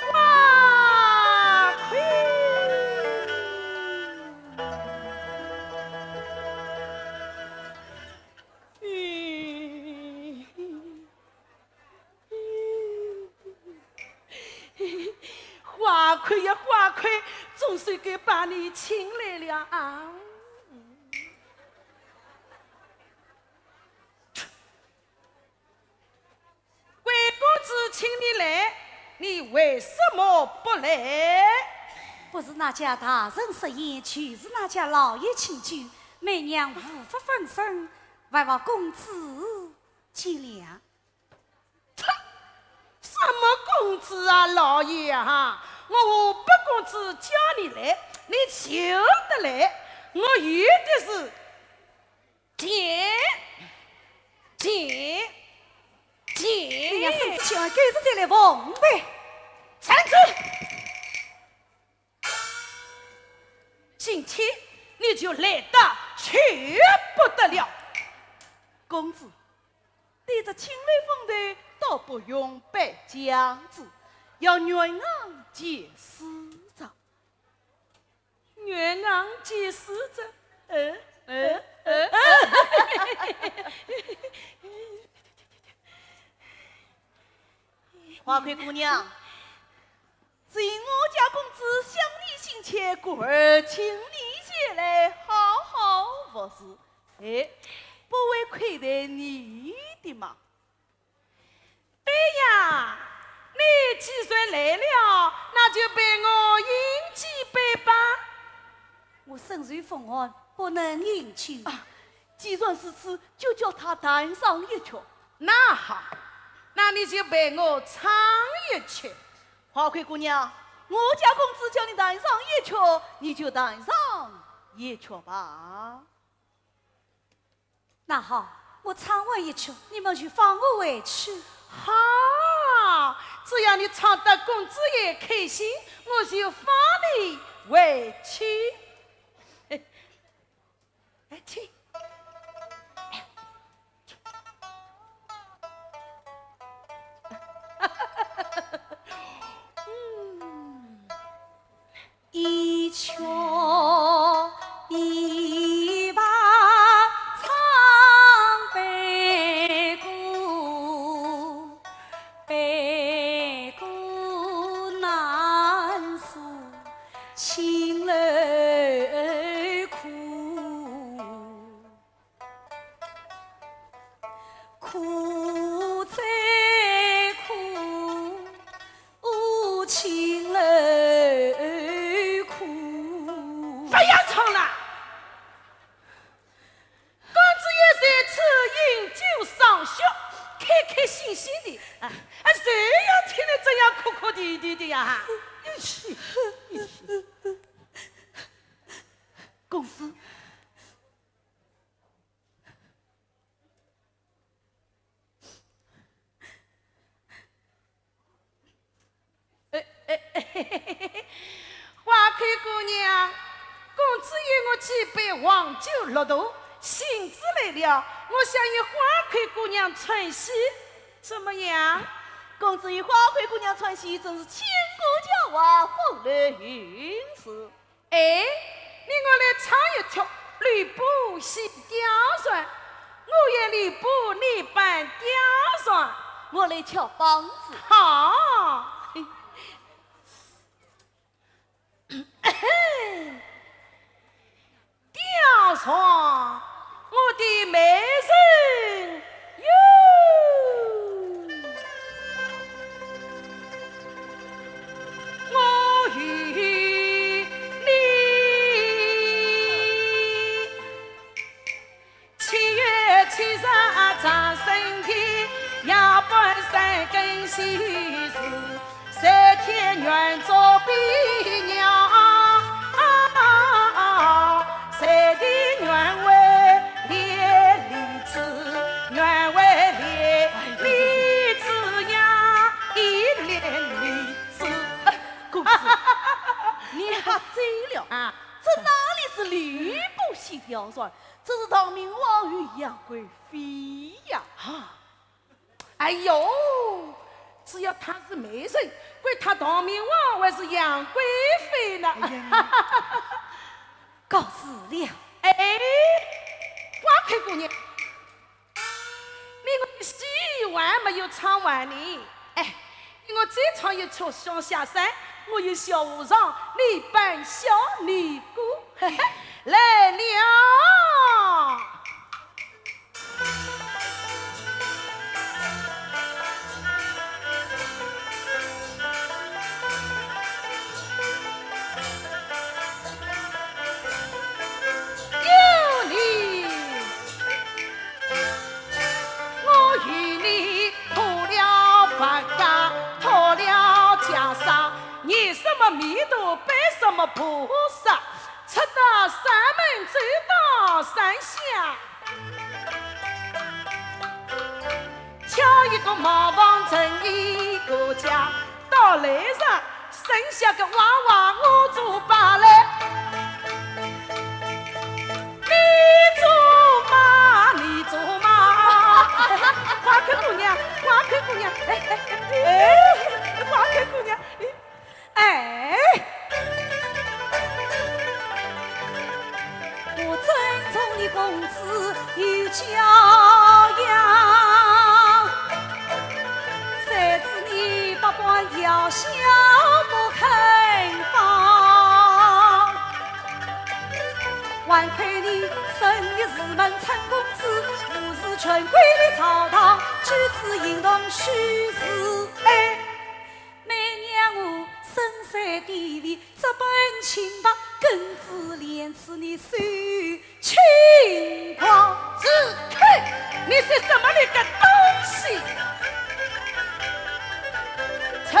花魁！花魁呀，花魁，总算给把你请来了啊！贵公子请你来，你为什么不来？不是那家大人设宴，就是那家老爷请酒，媚娘无法分身，还望公子见谅。什么公子啊，老爷啊！我八公子叫你来，你就得来。我有的是见。媚娘身子喜欢，该是再来奉呗。站住！今天你就来得去不得了。公子，对着青雷凤台倒不用摆架子，要鸳鸯结丝着。鸳鸯结丝着，花魁姑娘，只因我家公子想你心切，故而请你前来好好服侍，不为亏待你的嘛。对呀，你既然来了，那就陪我饮几杯吧。我身受风寒，不能饮酒。既然是此，就叫他弹上一曲。那好，那你就陪我唱一曲。花魁姑娘，我家公子叫你弹上一曲，你就弹上一曲吧。那好，我唱完一曲，你们就放我回去。好，只要你唱得公子爷开心，我就放你回去。去。一曲一把唱悲歌，悲歌难诉情泪苦，苦再苦无情泪苦。不要唱了，公子爷在此饮酒赏雪，开开心心的，谁要听得这样哭哭啼啼的呀？公子，花魁姑娘，公子爷我几杯黄酒落肚，兴致来了，我想与花魁姑娘传喜，怎么样？公子与花魁姑娘传喜，真是千古佳话，风流韵事。哎，你我来唱一曲吕布戏刁钻，我也吕布你扮刁钻，我来敲梆子。好。刁钻，我的美人哟，我与你7月7日长生天，夜半三更喜事，3天愿做比娘。你喝醉了啊！这哪里是吕布戏刁钻，这是唐明皇与杨贵妃呀！哎呦，只要她是美人，管她唐明皇还是杨贵妃呢？告辞了。哎，花魁姑娘，你我的戏还没有唱完呢。哎，我再唱一出《小下山》。我有小和尚，你扮小尼姑，来了。有你，我与你脱了发簪，脱了袈裟。你什么弥陀拜什么菩萨，出到山门走到山下，敲一个茅房成一个家，到来上生下个娃娃我做爸来，你做妈，花魁姑娘，花魁姑娘，花魁姑娘。哎，我尊重你公子有教养，谁知你不管要小不肯放，还亏你生于士门陈公子，无视权贵的朝堂，举止应当虚实。哎，媚娘我深山地里，这般清白，更自怜此你受情况。子开，你是什么的个东西？陈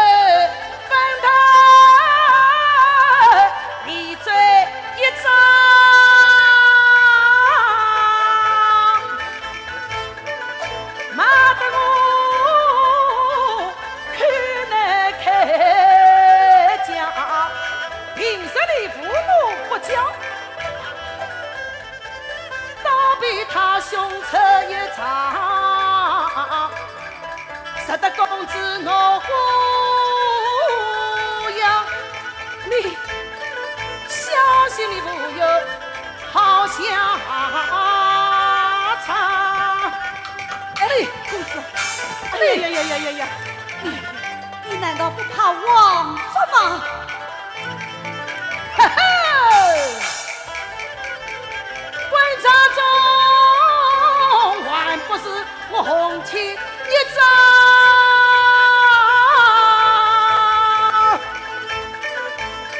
翻台，你嘴一张，骂得我口难开讲，平时里父母不教，倒比他凶扯一场，识得公子我胡杨，你小心你不有好下场。哎，公子，哎呀呀呀呀呀！你难道不怕王法吗？哈哈，官场中还不是我红旗一张，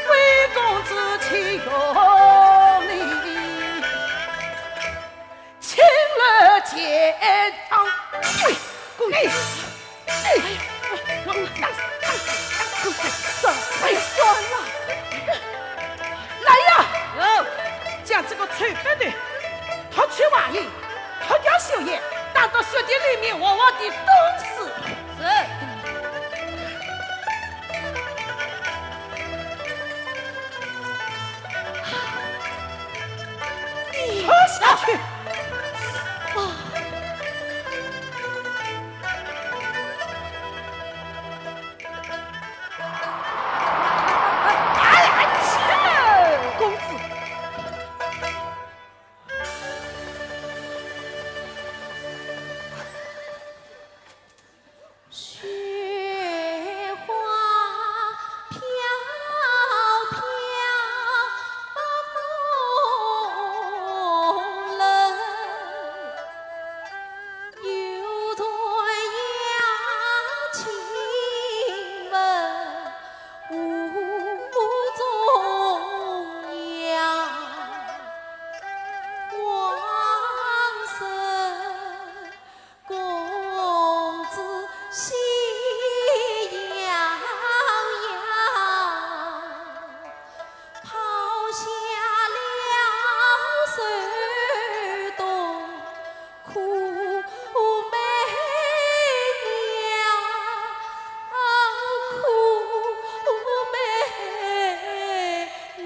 为公子岂有你情乐结肠？哎，公子，哎，我哎，算了。来呀！将这个臭白的脱去外衣，脱掉袖叶，打到雪地里面活活的冻死。下去。公子，雪花飘飘，风冷，有段雅情文无踪影，往生公子喜洋洋，抛下了水东苦美娘，苦美娘。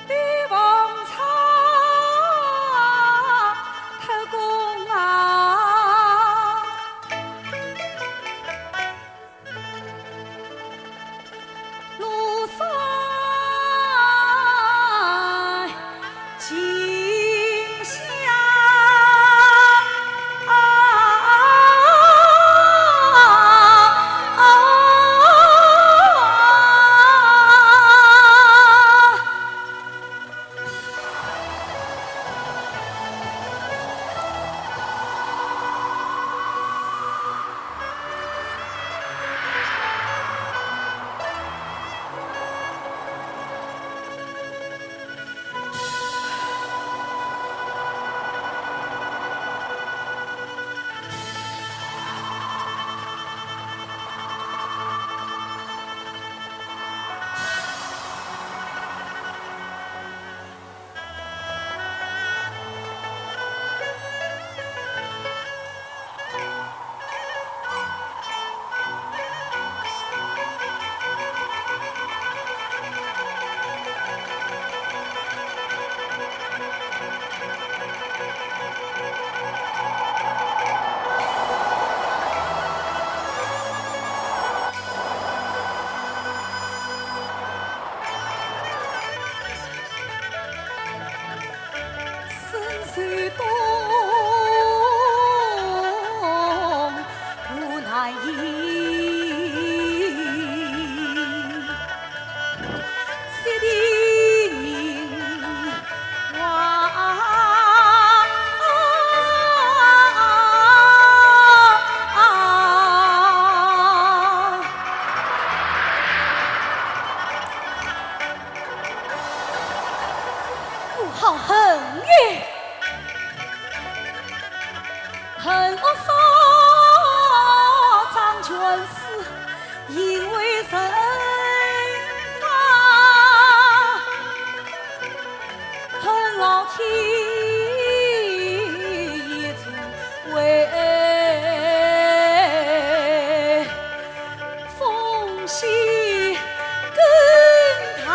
对风草偷公啊，路上惊吓深水东，无奈意。谁的人不好恨也。恨我少张全是因为神法，恨老天也只为奉系跟他。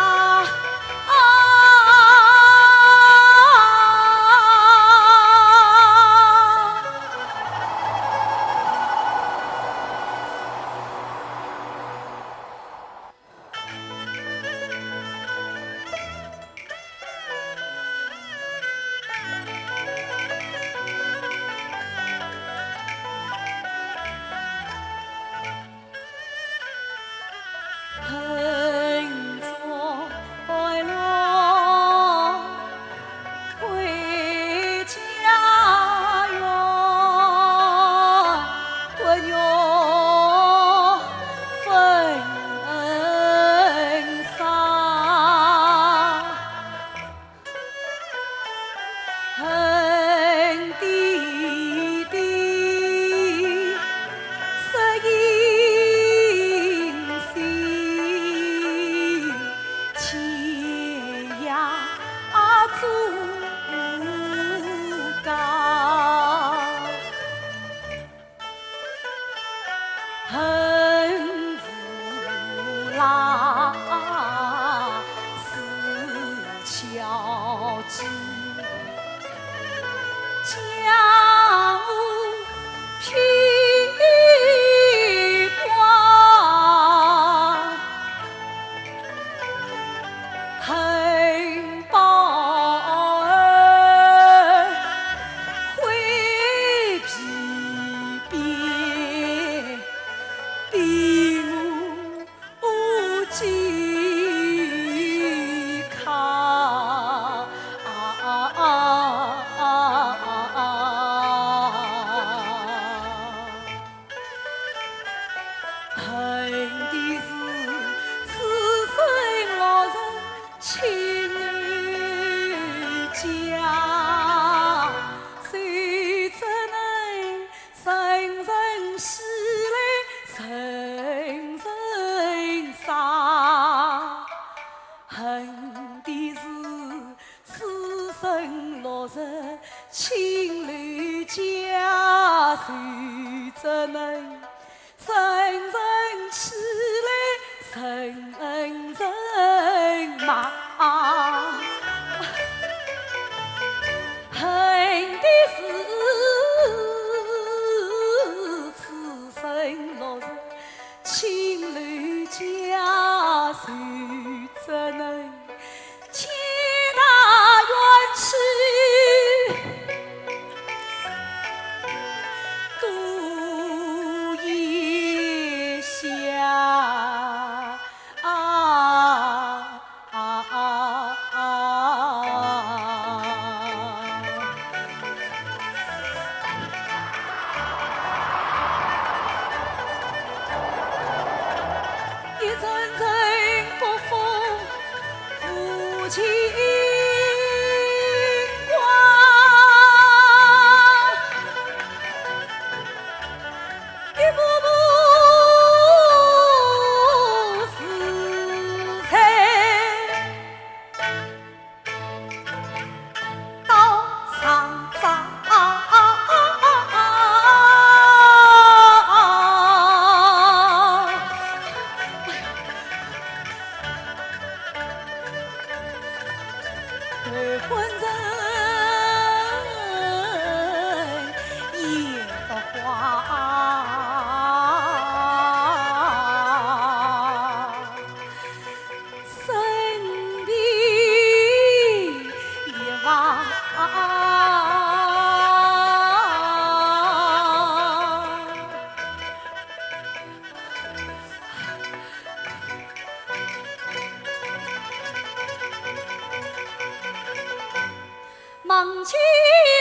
梦起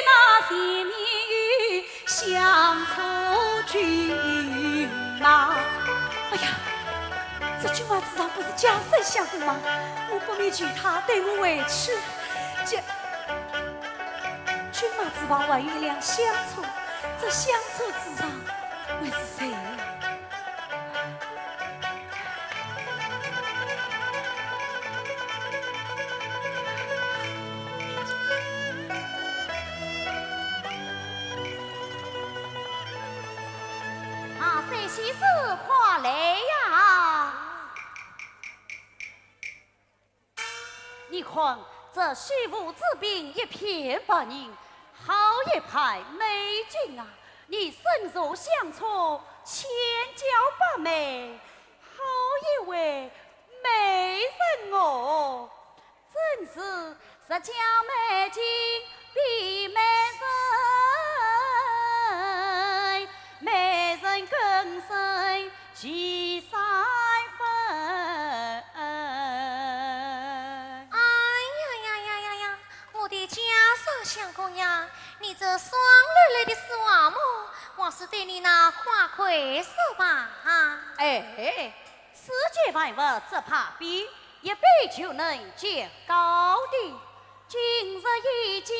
那些年乡愁君吗？哎呀，这君娃子上不是家生相公吗？我不免娶她，对我委屈。这君娃子娃娃月亮乡愁，这乡愁之上会是谁？喜事快来呀！你看这虚无之滨一片白银，好一派美景啊！你身若香草，千娇百媚，好一位美人哦！真是十佳美景比美人，美人更胜其三分。哎呀！我的家少相公呀，你这双绿绿的丝袜帽，我是对你那花魁手吧啊！哎，世间万物只怕变，一杯就能见高低。今日一见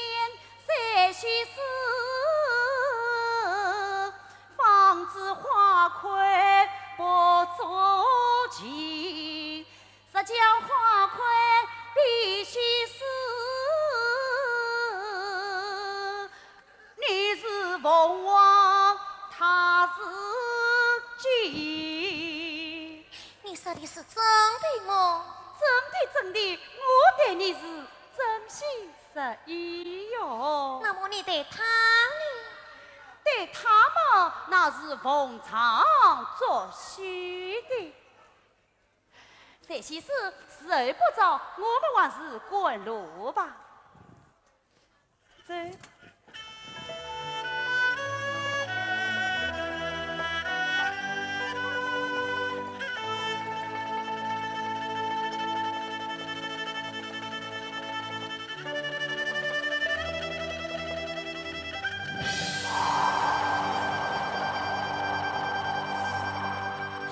三须丝，方知花魁不足奇。实将花魁必须死，你是凤凰，他是鸡。你说的是真的吗？真的，我对你是珍惜11哟。那么你对他呢？对他们那是逢场作戏的。这些事时候不早，我们还是滚路吧。走。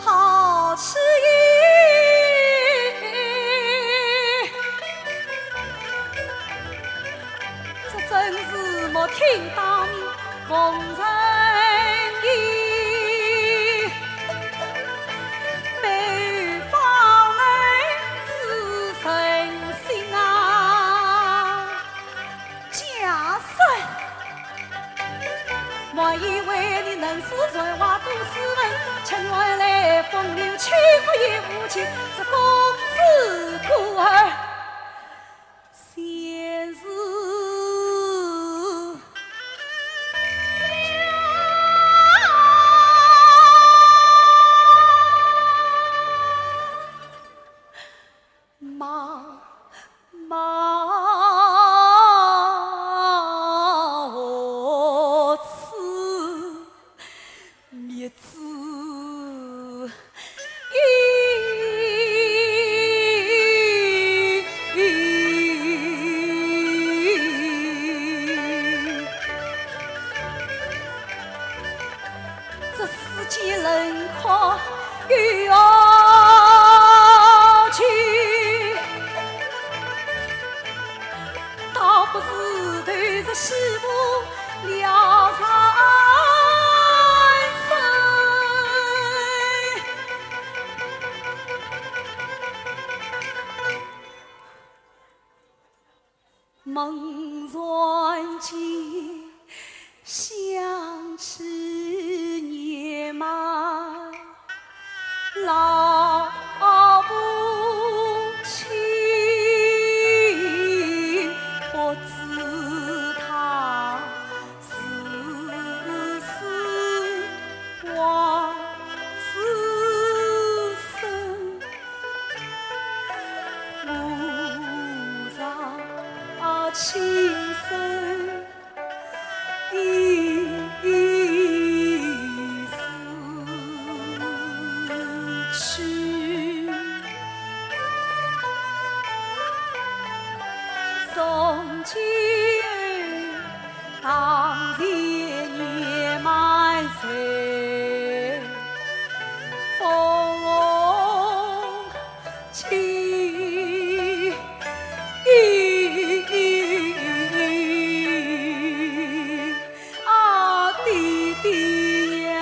好吃意，这真是没听当逢人意，北方人自诚心啊，家生。我以为你能是才华都是人，请我来风流娶我也无情，这公子孤儿现是妈我此灭子这世间人可与我去，倒不是对着媳妇了残身，梦然间想起年迈老母亲，不知她是死还是生，无上情深已死去，从前当年年迈谁风情啊，弟弟呀，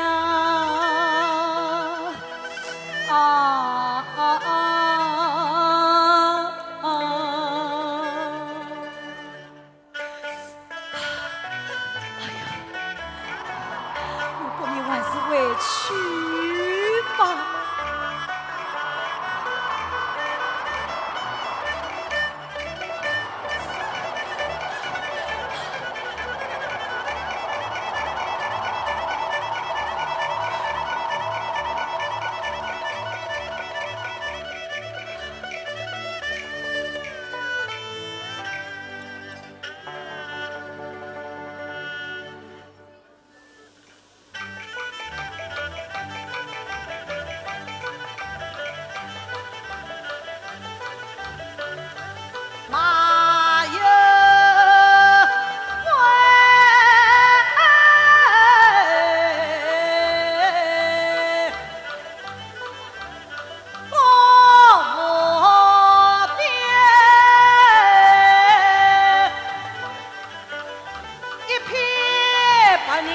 不免还是回去吧。妈哟喂，我边一片白泥。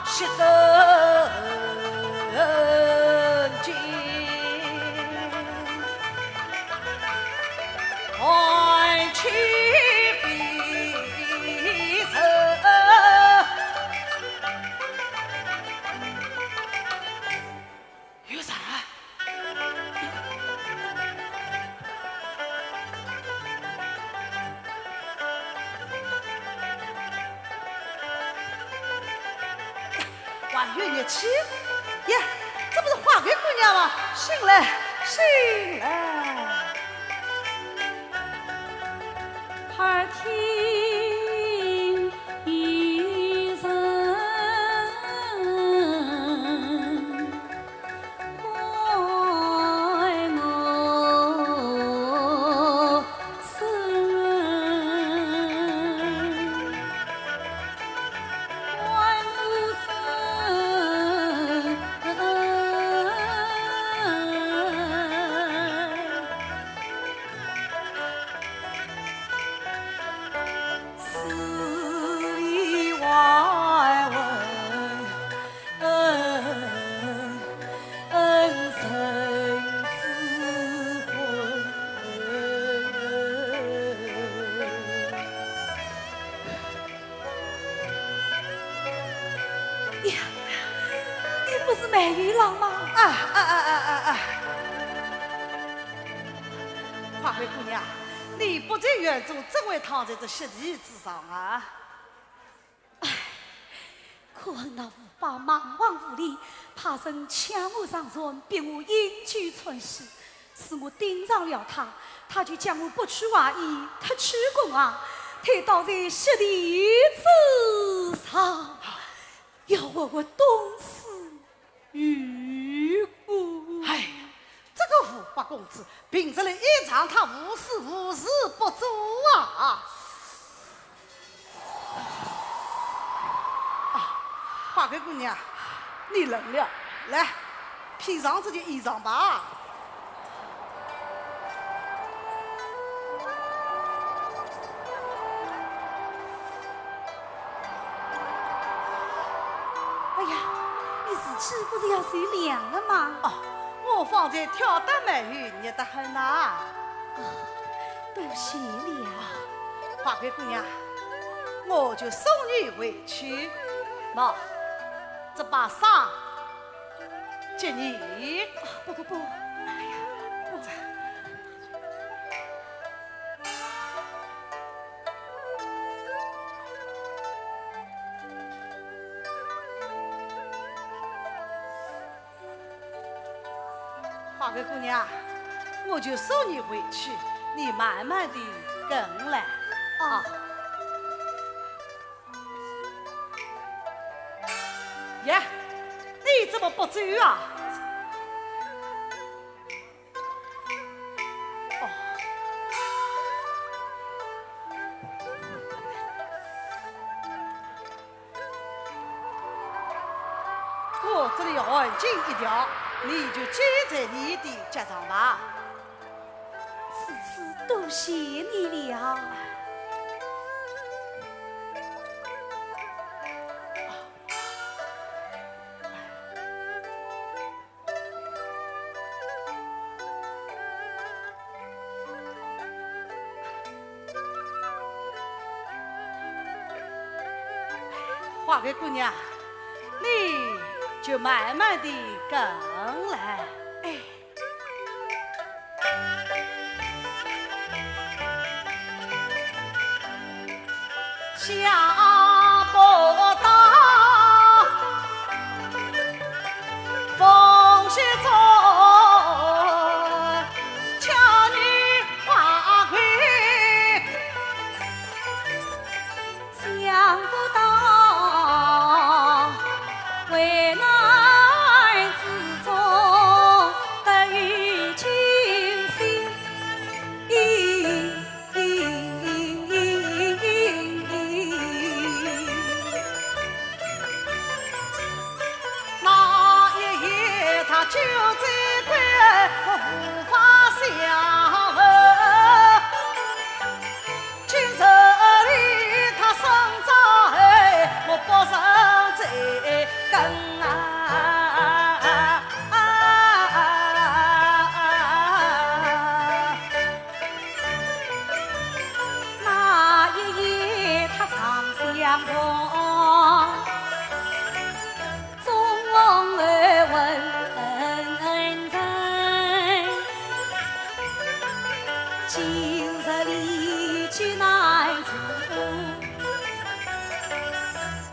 西根把月月起。耶，这不是花魁姑娘吗？醒来，醒来！耳听一声唤我生，唤我生。十里外闻生之魂。呀，你不是美玉郎吗？花魁姑娘，你不在远处，怎会躺在这席地之上啊？可恨那吴霸蛮横无理，怕生抢我上船，逼我隐居村西，使我盯上了他，他就将我剥去外衣，脱去宫啊，推倒在席地之上，要我冻死于骨。哎呀，这个吴八公子凭着了一场，他无事不做啊！花魁姑娘，你冷了，来披上这件衣裳吧。哎呀，你自己不是要睡凉了吗？哦，我方才挑担美玉，热得很呐。多谢你啊！花魁姑娘，我就送你回去。喏，这把伞借你。不，哎呀，不。花魁姑娘，我就送你回去，你慢慢的跟来啊。耶，你怎么不走啊？哦，我这里安静一点，你就接在你的脚上吧。此次多谢你了。花魁姑娘，你就慢慢的跟来。哎，下坡道，风雪中，巧女花魁，想不到为难之中得遇君心。那一夜他就在关，我无法相逢。今日里他生长后，我不胜再跟啊。那一夜他常相逢，众望而问真。今日离去难处，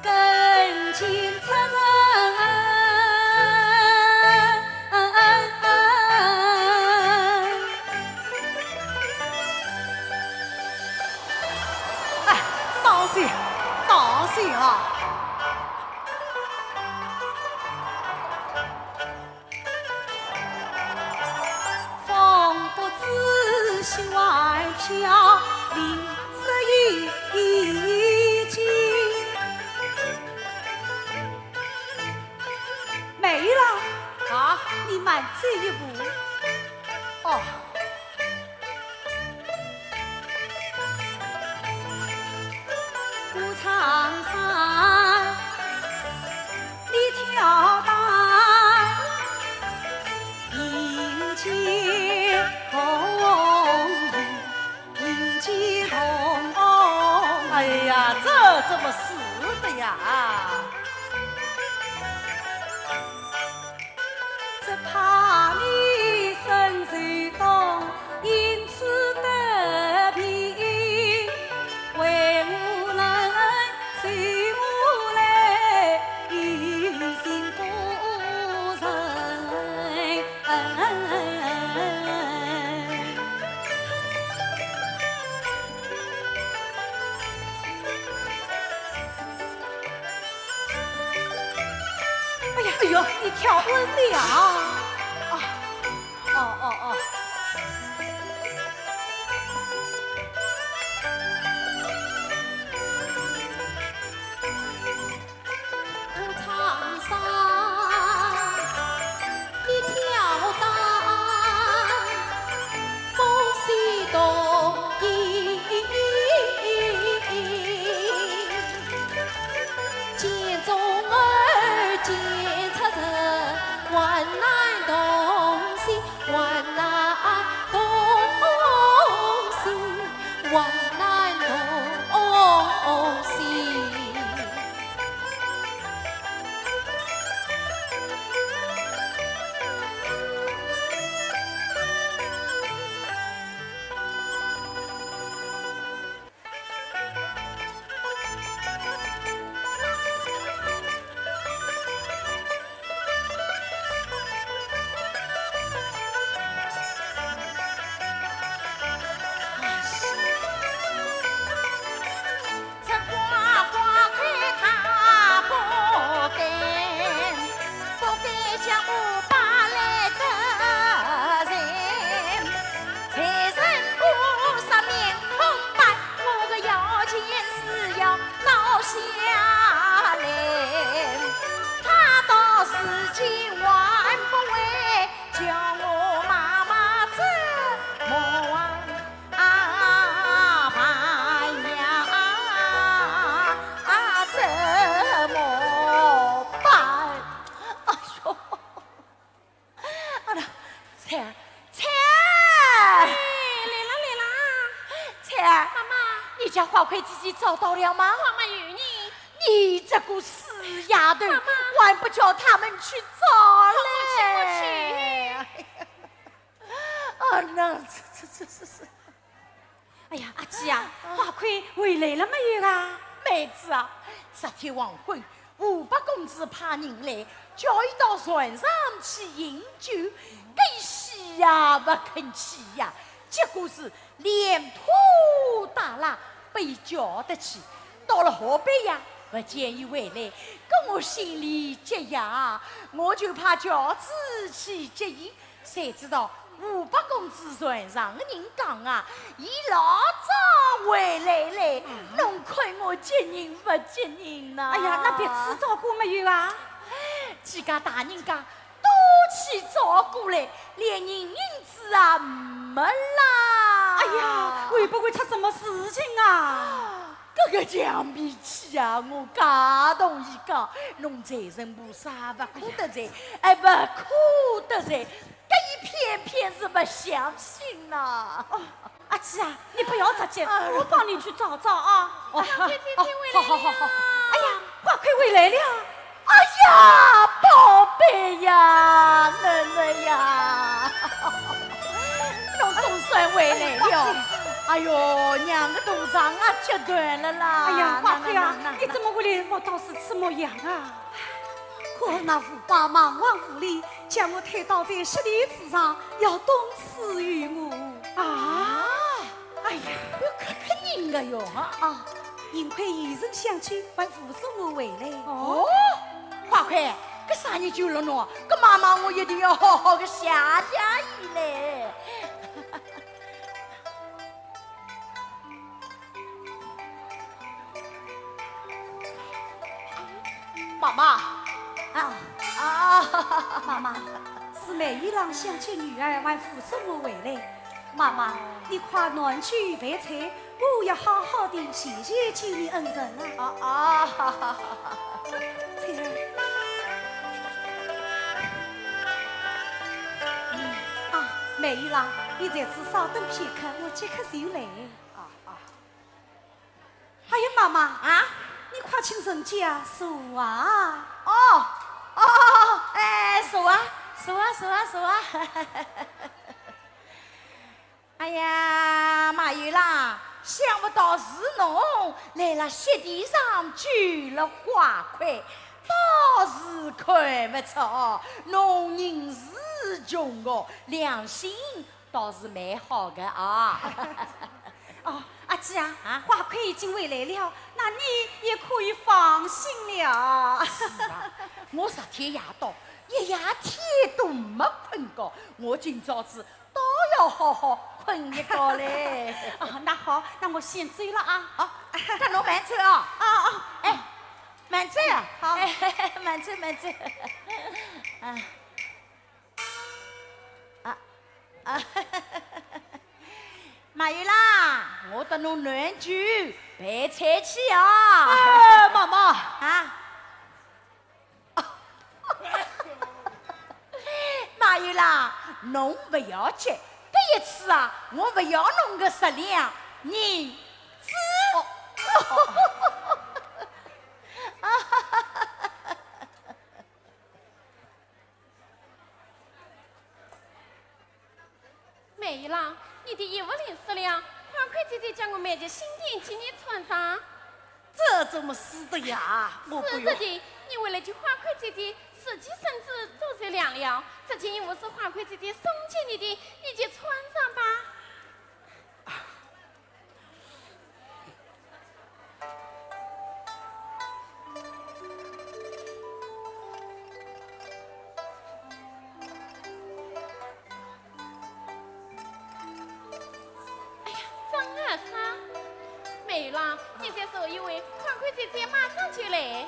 跟前出人谢，大谢啊！风不知西外飘，离色已经。没了啊！你慢这一步。哦。古长山，你挑担，迎接红衣，迎接红。哎呀，这怎么是的呀？只怕你身最动，因此得病，为无能，随我来，于心不忍。哎呦，你跳稳了啊！哦。古长山，你跳担，风西东移，剑中儿剑出人，万难东西，万难东西，万难东西。这瓜瓜开它不干，不干像我把来的人，财神菩萨面孔白，我个要钱是要闹下来，他到世间万不会叫我妈妈这莫忘。你家花魁姐姐找到了吗？我们与你，你这个死丫头，还不叫他们去找嘞？啊，那这。哎呀，阿姐啊，花魁回来了没有啊？妹子啊，昨天黄昏，五八公子派人来，叫伊到船上去饮酒，该死呀不肯去呀，结果是连拖带拉被叫得去，到了河边呀，不见伊回来，跟我心里急呀，我就怕轿子去接伊，谁知道五八公子船上的人讲啊，伊老早回来嘞，侬看我接人不接人呐？哎呀，那别吃照顾没有啊？几家大人家都去照顾嘞，连人影子啊没啦！哎呀，会不会出什么事情啊？这个讲比起啊，我假同伊讲，侬财神菩萨不可得财，哎不可得财，这一偏偏是不相信呐。阿七啊，你不要着急，我帮你去找找啊。哦，好，哎呀，花魁回来了。哎呀，宝贝呀，囡囡呀，侬总算回来了。哎呦，娘个肚肠啊，折断了啦！哎呀，花魁啊，你怎么回来？我倒是吃模样啊！可那父爸忙往府里，将我推倒在石砾子上，要冻死于我。啊！哎呀，要可人的哟啊！幸亏有人想去，还扶送我回来。哦，花魁，搿啥人救了侬？搿妈妈我一定要好好的谢谢伊嘞。妈妈，妈妈，是梅姨郎想请女儿还扶送我回来。妈妈，你快拿去备菜，我要好好的谢谢救你恩人啊！翠儿，梅姨郎，你在此稍等片刻，我即刻就来。哎呀，妈妈啊，你快请人家坐啊！坐啊！哎呀，马玉郎，想不到是侬来了雪地上救了花魁，倒是看不出侬人是穷的，良心倒是蛮好的啊。阿姐啊，花魁已经回来了，那你也可以放心了。是啊，我昨天夜到一夜天都没困觉，我今朝子倒要好好困一觉嘞。那好，那我先走了啊。那侬慢走啊！哎，慢走啊！好，慢走。马玉郎，我得侬暖酒备菜去啊！妈妈，马玉郎，侬不要急，这一次啊，我不要侬个食粮，你知。梅姨郎，你的衣服淋湿了，花魁姐姐叫我买件新的给你穿上。这怎么是的呀？我不用。是的，你为了救花魁姐姐，自己身子都在凉了。这件衣服是花魁姐姐送给你的，你就穿上吧。梅姨郎，你再说一位，花魁姐姐马上就来。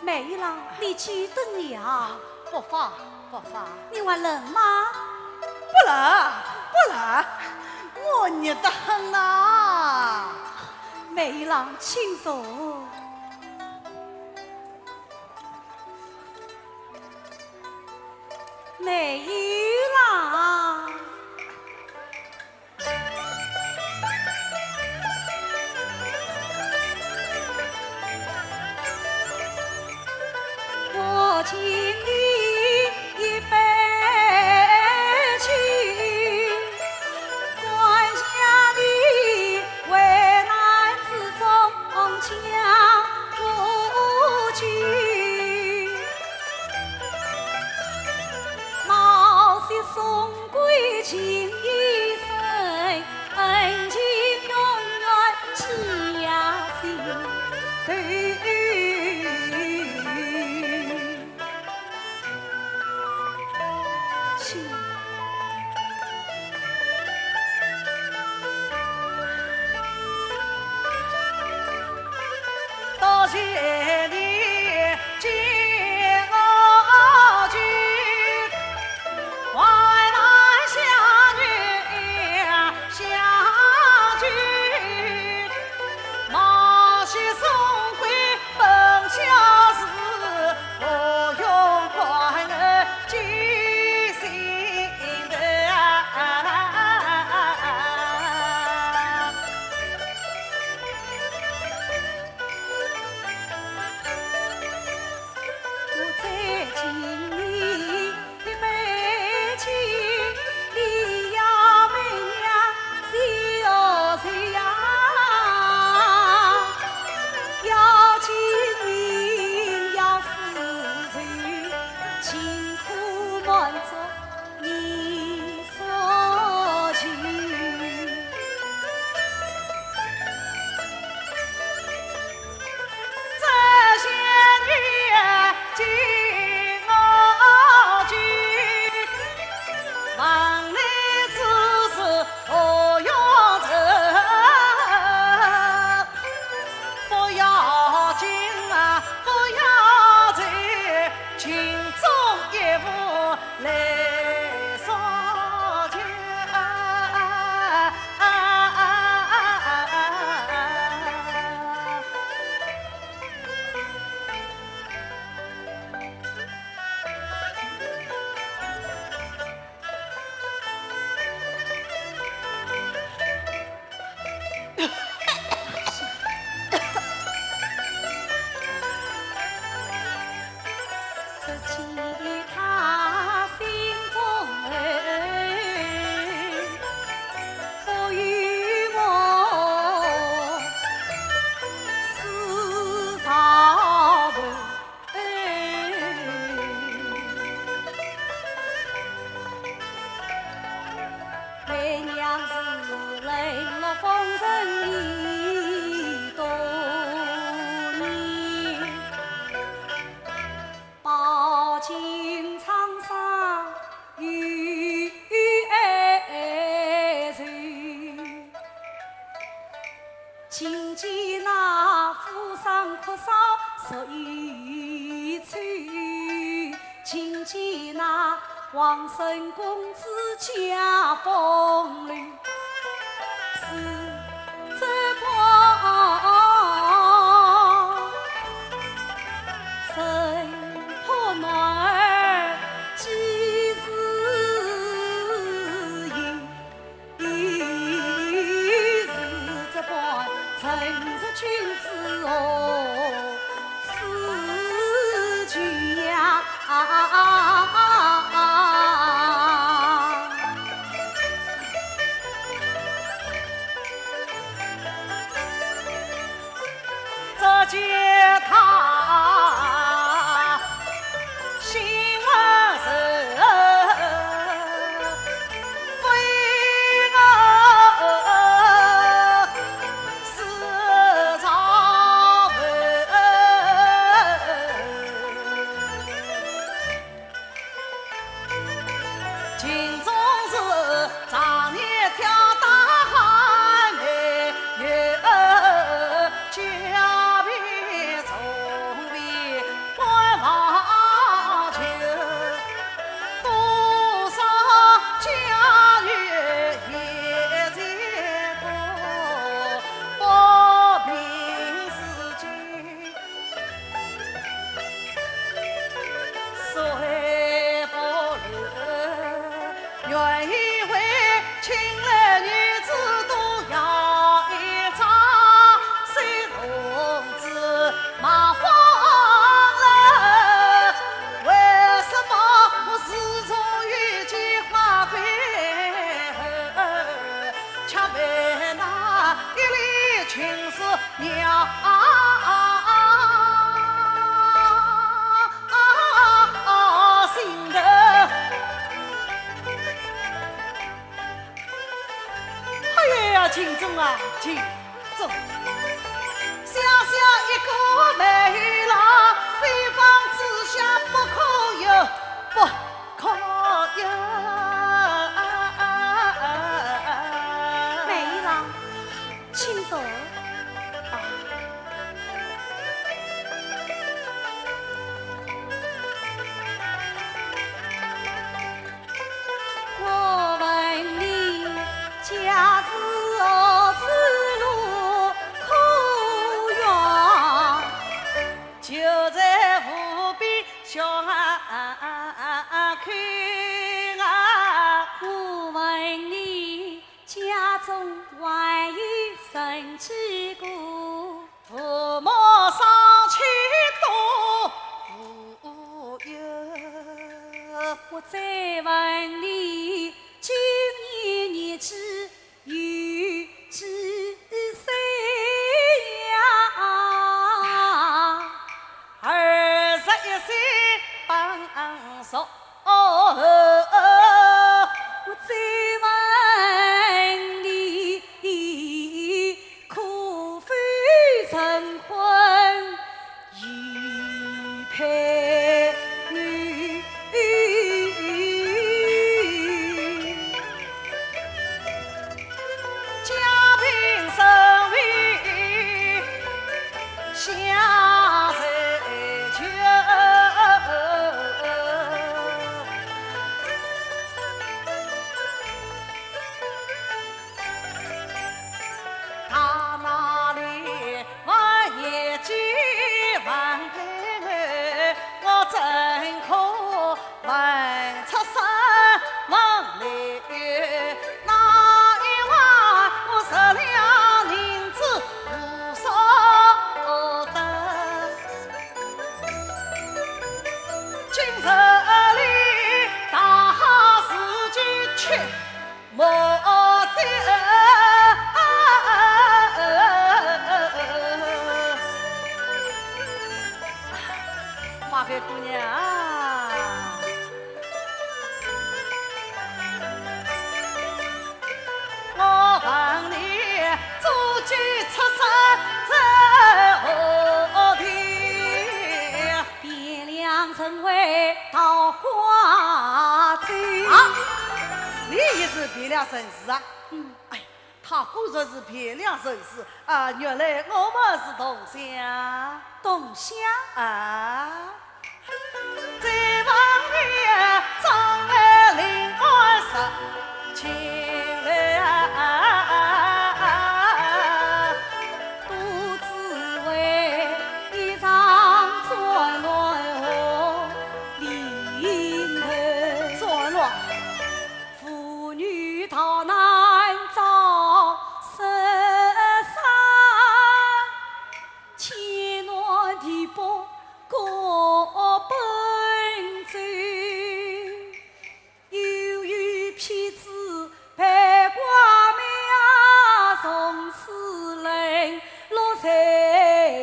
梅姨郎，你去等了。不放，你还冷吗？不冷，我热得很啊！梅姨郎，请坐。梅姨郎，我敬你一杯酒，管家里为难之中将不去，毛细送归情一生，恩情永远记呀心头。道谢你。呀，府上哭烧11村，请见那皇神公子驾风流，是这光神破暖儿几时有？是这般诚实君子哦，思君呀。这见他心温柔，为我是朝文，情中是常年跳大海美月家贫从未观望秋，多少家园也在过，不平世间谁不留？愿意为情来女子都要一场，谁同志马放人？为什么我始终遇见花归后，却为那一粒情丝娘心头？哎呀，秦总啊，秦总，想想一个美郎，非房之下不可有，不可有。美郎，请坐。我问你，家是何之路可远？就在湖边小岸看啊，我问你，家中还有甚几个？父母丧妻多富有。我再问你，今年日子有几岁呀21岁半熟。我再问你，可否成婚已配女？家贫身为相随求，他那里万年几万配，我怎可问出身问来？那一晚我拾了银子无所得，今日里大事情却没得。花开姑娘，我问你，足迹出身在何地？汴梁城为桃花洲。啊，你也是汴梁绅士啊？哎，他果然是漂亮人士啊！原来我们是同乡，同乡啊！在房里张爱玲20千来独自为一场错落临头，错落，妇女逃难遭射杀，牵诺的波各奔走，犹有骗子陪挂名，从此人落在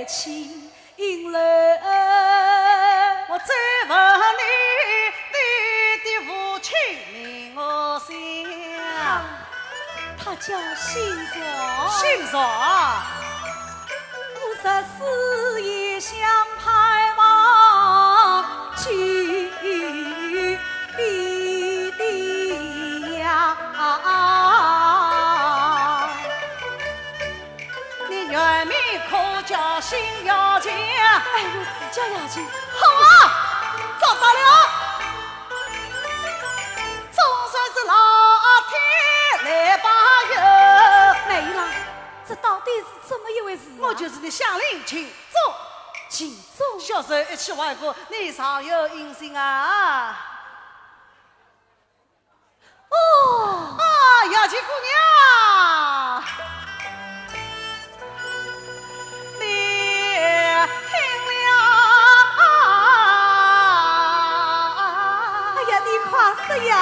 情楼。我再问你，你的父亲名我姓，他叫姓左，姓啥？ 54也想盼望去弟弟呀！你原名可叫辛耀金？哎，我自家要紧。好啊，找到了，总算是老天来保佑。没了，这到底是怎么一回事啊？我就是你乡邻秦总，秦总，小时候一起玩过，你常有印象啊？哦，啊，姚琴姑娘，你听了？哎呀，你快说呀！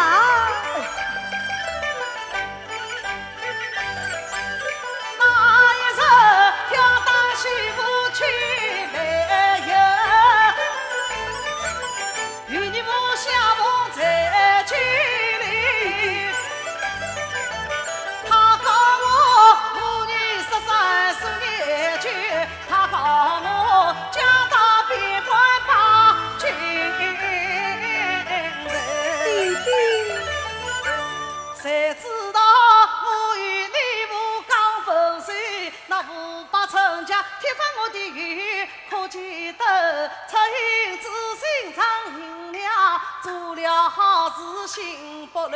那一日要当媳妇去没有？与你不相逢在距离。他告我母女13岁年久，他告我家大别关把军人。弟弟，谁知道我与你不刚分手，那500成家贴翻我的语，可记得出行之心常银两，做了好事心不乱。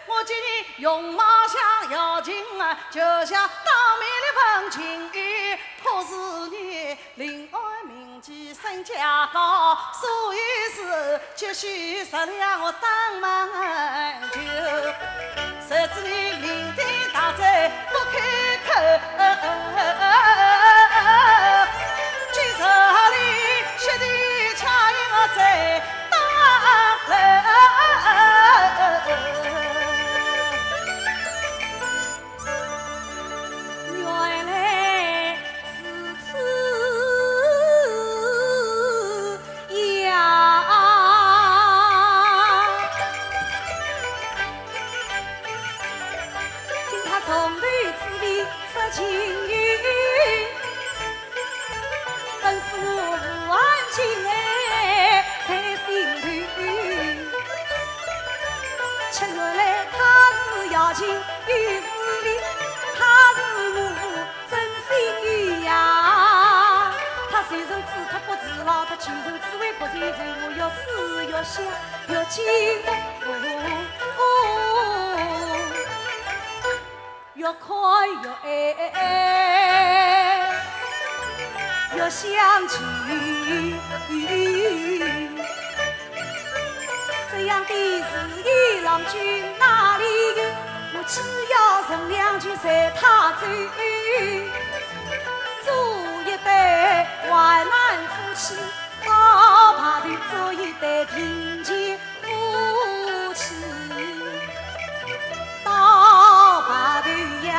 我见你容貌像姚琴儿，就像当面的问情语，可是你另外名气身价高，所以是急需食粮我当门酒。谁知你酩酊大醉不开口，今日里雪地恰引我在当楼。原来是此样。听他从头至尾说情语，本是我无安情爱在心头。吃原来他是姚琴与是理，他是我真心语呀。他随身自托不自牢，他全身自卫不随从，我要思要想要经越看越爱，越想起。这样的事意郎君哪里有？我只要剩2句随他走，做一对患难夫妻，到排头做一对贫贱夫妻，到排头呀。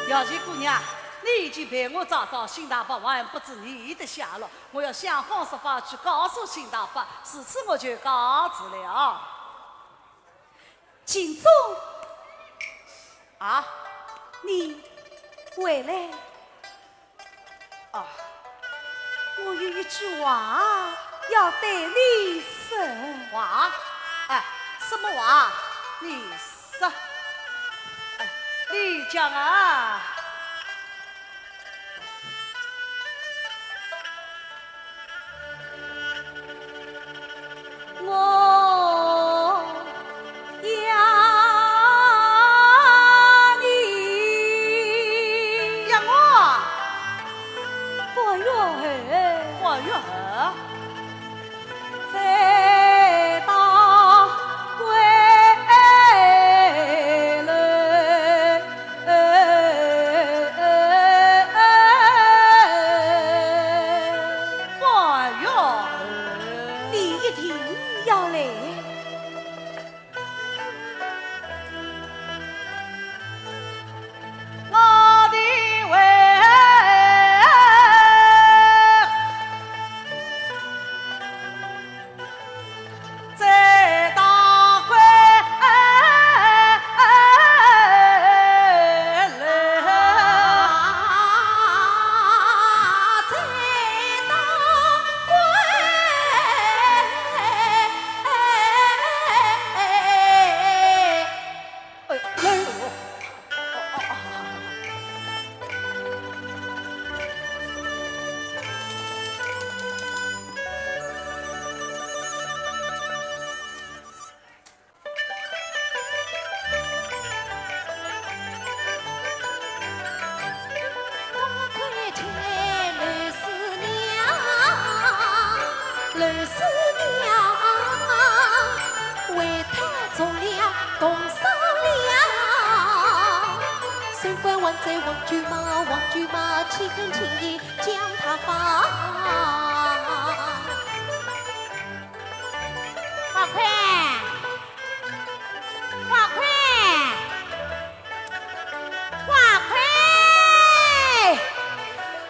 姚琴姑娘，你已经陪我找到辛大伯，还不知你的下落。我要想方设法去告诉辛大伯，自此我就告辞了。秦总，啊你回来，啊！我有一句话要对你说。话，哎，什么话？你说，哎，你讲啊。我呀你呀我不愿我哟，再当归来，我哟，你一定要来。我的胃在打归王舅妈岂肯轻易将他放？花魁，花魁，花魁！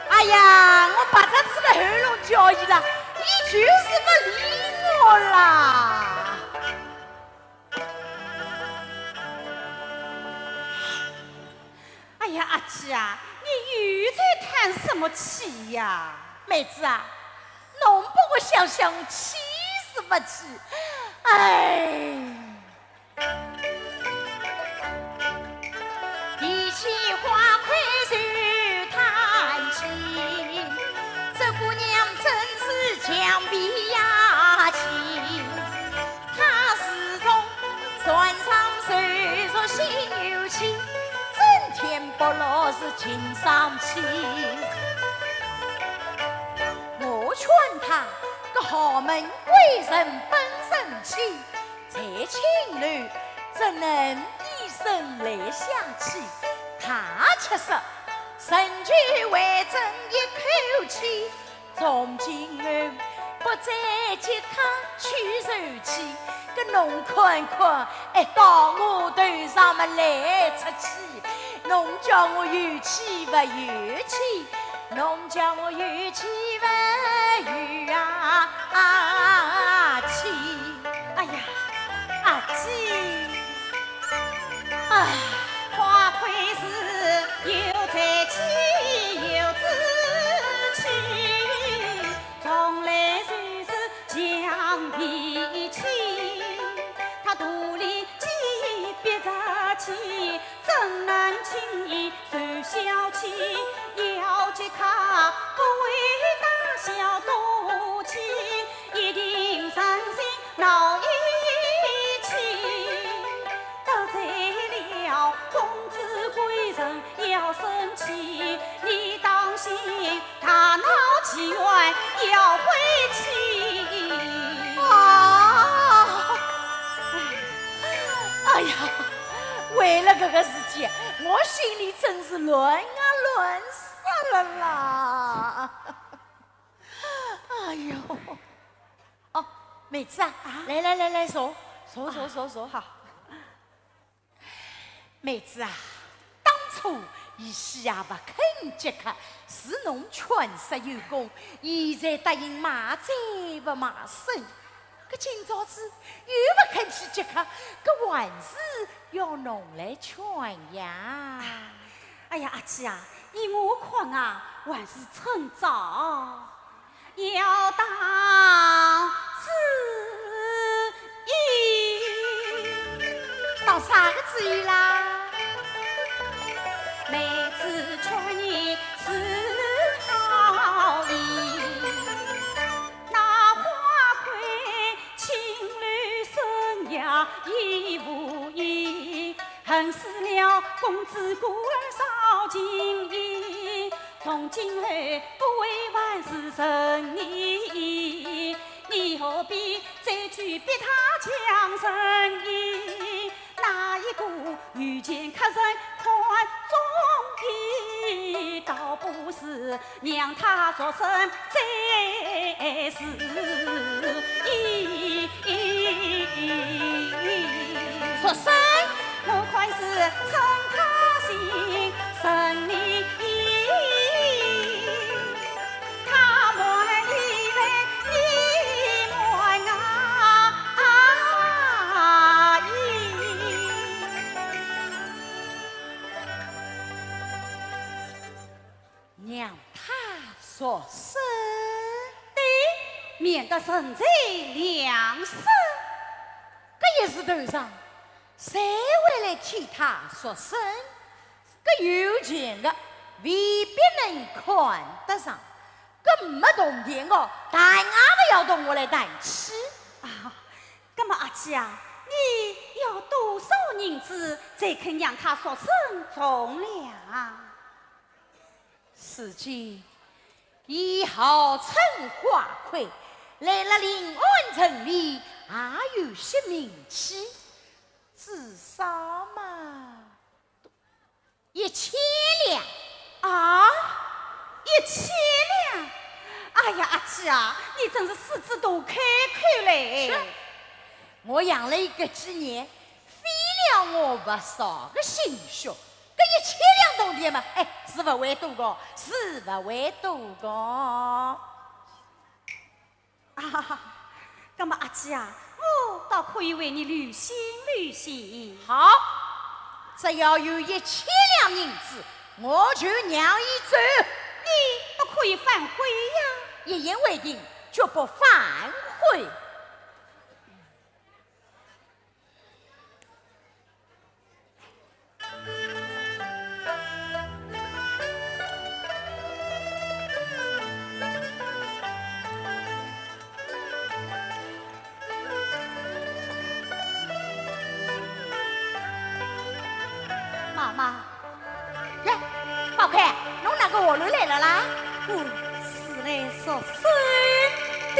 哎呀，我把他吃了喉咙叫去了，你就是不理我啦！哎呀，阿七啊，你又在叹什么气呀？妹子啊，侬帮我想想，气是不气？哎，比起花魁是叹气，这姑娘真是强比压情。她始终船上虽说心有情，整天不落是情伤情。我劝她个豪门贵人本身气，在情侣怎能低声来下气？他却说神句为真一口气，从今后不再接他去受气。个侬看看，哎，到我头上么来出气？侬叫我有气不有气？侬叫我有气不有气？哎呀，阿七，哎，花魁是有才气有志气，从来就是讲脾气。他肚里气憋着气，怎能轻易受小气？要记他不为大小赌气，一定伤心闹一气。得罪了公子贵人要生气，你当心他闹起来要回气。啊！哎呀，为了这个事情，我心里真是乱啊乱死了啦！哎呦，哦，妹子啊，来，坐，好。妹子啊，当初伊死也不肯接客，是侬劝说有功，现在答应马再不马身。可今朝子又不肯去接客，搿还是要侬来劝呀。哎呀，阿七啊，依我看啊，还是趁早要当自啥个主意啦？妹子劝你是好意，那花魁情侣生涯已无益，恨死了公子孤儿少经意，从今后不为万事生意，你何必再去逼他讲生意？那一个遇见客人宽中意，倒不是让他说声再是意。说声我快是称他心生你意，他们以为你们让他说声，免得生在两世。这一日头上，谁会来替他说声？这有钱的未必能看得上，这没同钱的，但俺不要同我来谈起。啊，那么阿姐啊，你要多少银子才肯让他说声重量？此际以号称花魁，来了临安城里，也有些名气，至少嘛1000两。啊，1000两！哎呀，阿姐啊，你真是狮子大开口嘞！我养了一个几年，费了我不少个心血。这1000两铜钿嘛，哎，是不会多个，是不会多个。啊，那么阿姐啊，我倒可以为你履行履行。好，只要有1000两银子，我就让你走。你不可以反悔呀！一言为定，绝不反悔。妈妈，来，宝贝，侬哪个下楼来了啦？是来说生的。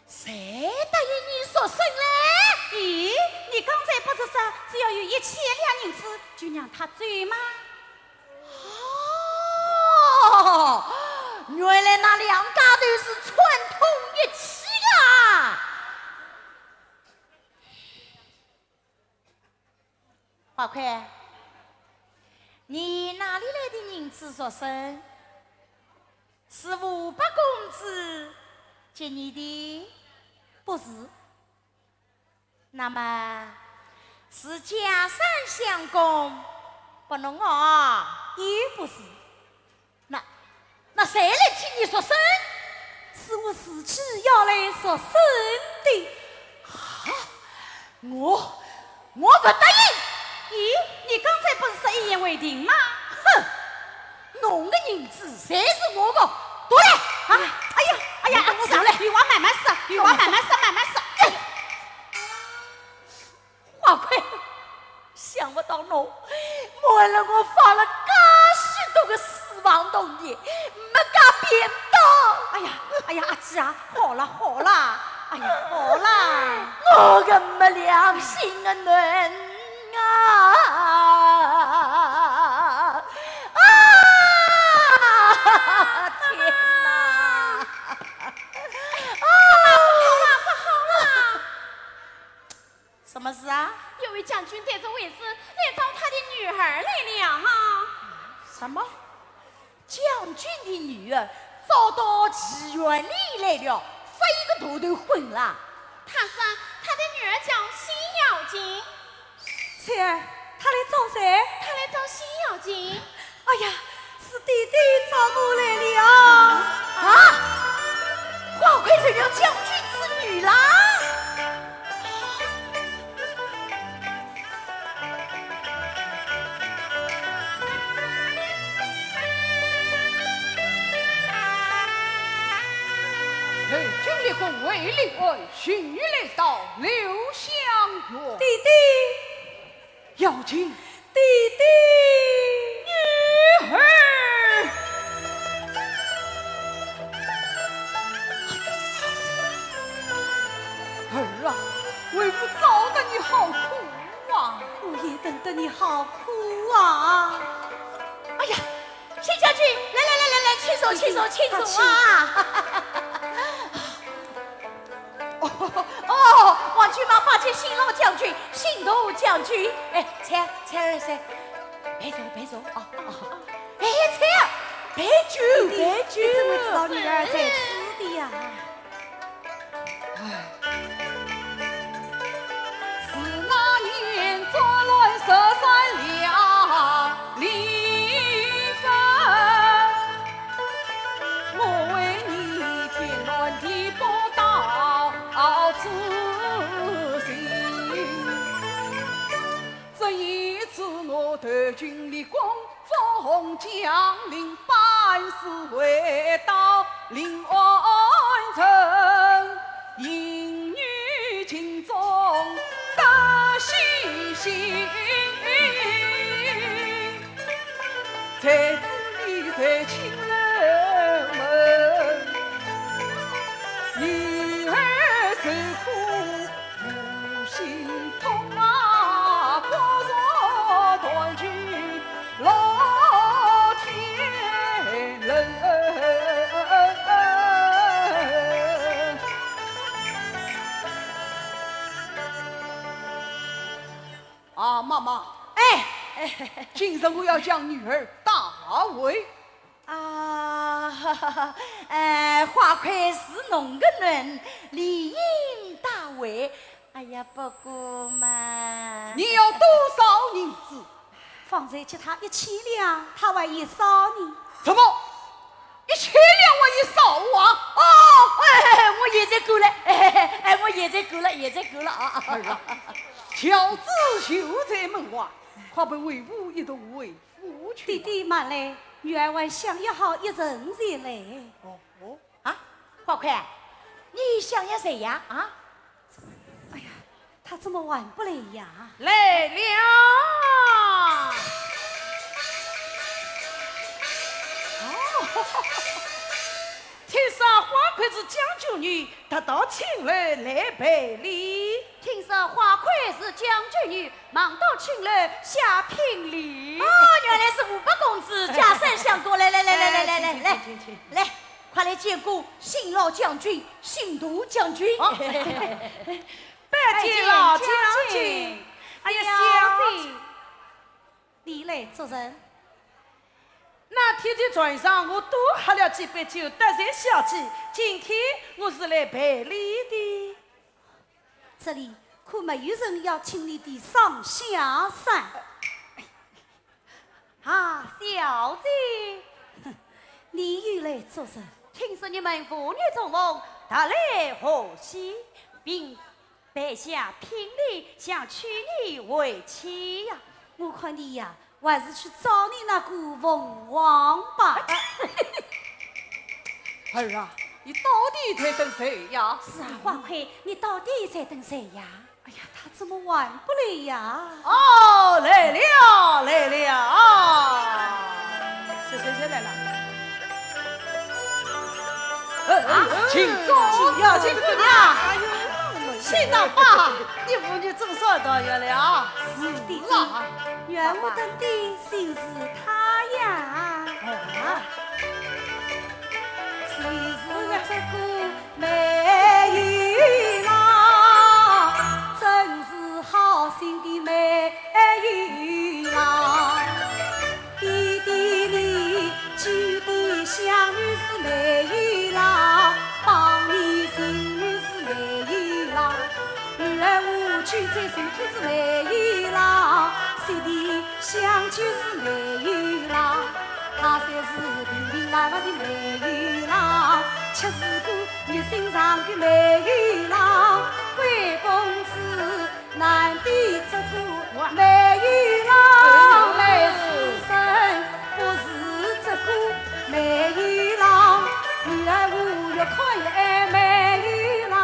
谁答应你说声嘞？咦，你刚才不是说只要有1000两银子就让他走吗？哦，原来那两家头是串通一气啊！宝贝，你哪里来的银子说声？是500公子借你的？不是，那么是假山相公不弄啊？也不是，那谁来替你说声？是我自己要来说生的。我不答应。咦，你刚才不是说一言为定吗？哼，侬的银子侪是我的，过来！哎呀，阿姐，有话慢慢说，有话慢慢说，慢慢说。花魁，想不到侬为了我花了介许多个私房铜钿，没敢变到。哎呀，阿姐啊，好了，哎呀，好了。我个没良心的人天哪！不好了！什么事啊？有位将军带着卫士来找他的女儿来了哈。什么？将军的女儿遭到妓院里来了，发一个头头昏了。他说他的女儿叫辛咬金。翠儿，他来找谁？他来找辛咬金。哎呀，是弟弟找我来了。花魁成了将军之女啦！为令儿寻来到刘香园，弟弟，要请弟弟，女儿。儿啊，为父找得你好苦啊！我也等得你好苦啊！哎呀，谢将军，来，请坐，请坐啊！哦，王军马拜见新老将军、新都将军。哎，菜儿噻，陪坐啊！哎，菜儿，陪酒。你怎么知道女儿在此的呀？是那年作乱13两离分，我为你添乱的不到此行。这一次我得军立功，奉将领办事未到，令完成。迎女情中得喜心，才知你在亲人们，女儿受苦无心痛啊，破弱断句老天人。啊，妈妈，今日我要将女儿大为。啊，花魁是侬的人，理应大为。哎呀，不过嘛，你要多少银子？方才给他1000两，他还有少你。怎么1000两我一少啊？哦，我现在够了，我现在够了啊！儿啊，乔子就在门外，快被为父一同为父去。弟弟慢来，女儿还想要好一人才来。哦，啊，花魁，你想要谁呀？啊？哎呀，他怎么晚不来呀？来了。听说花魁是将军女，得到亲人来赔礼。听说花魁是将军女，忙到请来下聘礼。哦，原来是500公子，家山相公。来，来，快来见过新老将军、新都将军。拜见老将军。哎呀，小姐，你来做人。那天的船上，我多喝了几杯酒，得罪小姐。今天我是来赔礼的。这里可没有人要请你的上下山。啊，小姐，你又来做甚？听说你们妇女中翁大来贺喜，并拜下聘礼，想娶你为妻呀。我看你呀，还是去找你那个凤凰吧。儿啊，你到底在等谁呀？是啊，花魁，你到底在等谁呀？哎呀，他怎么晚不来呀？哦，来了。谁来了？请坐呀，请坐呀！新郎吧，你妇女总算到月了。是的啦，愿我等的就是他呀。就是这个美玉郎，真是好心的美玉郎。弟弟你娶的相女是美玉郎，帮你寻女是美玉郎。女儿我娶在身头是美玉郎，谁的相娶是美玉郎。他才是平平凡凡的美玉郎，却是个热心肠的美玉郎。贵公子难比这个美玉郎，美死神不是这个美玉郎。女儿我越看越爱美玉郎。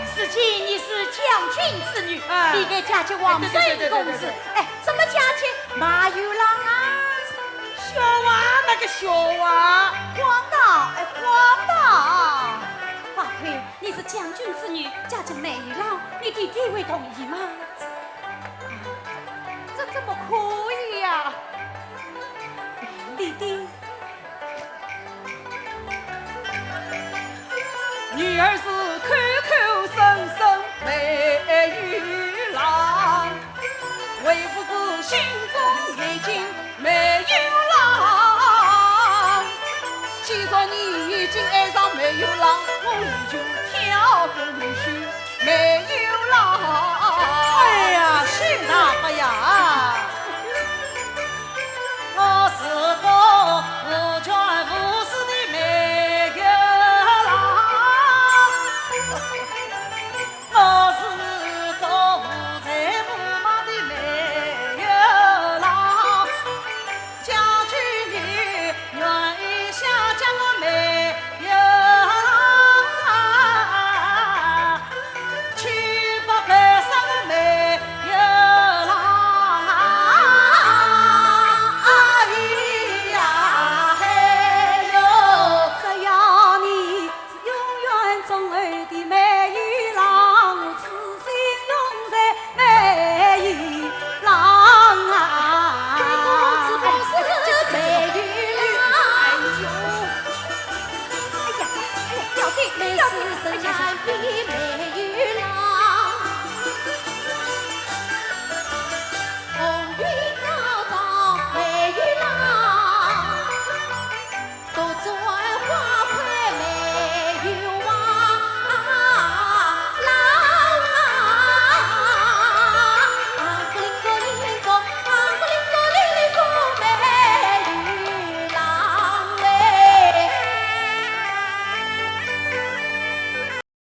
司机，你是将军之女，啊你该嫁给王对孙公子对对对对对。哎，怎么嫁去马有郎啊？小娃那个小娃，荒唐，哎，荒唐！花魁，你是将军之女，嫁给美有郎，你弟弟会同意吗？这怎么可以呀？弟弟，女儿是口口声声美玉郎，为父是心中已经没有郎。既说你已经爱上没有郎，我也就挑个女婿没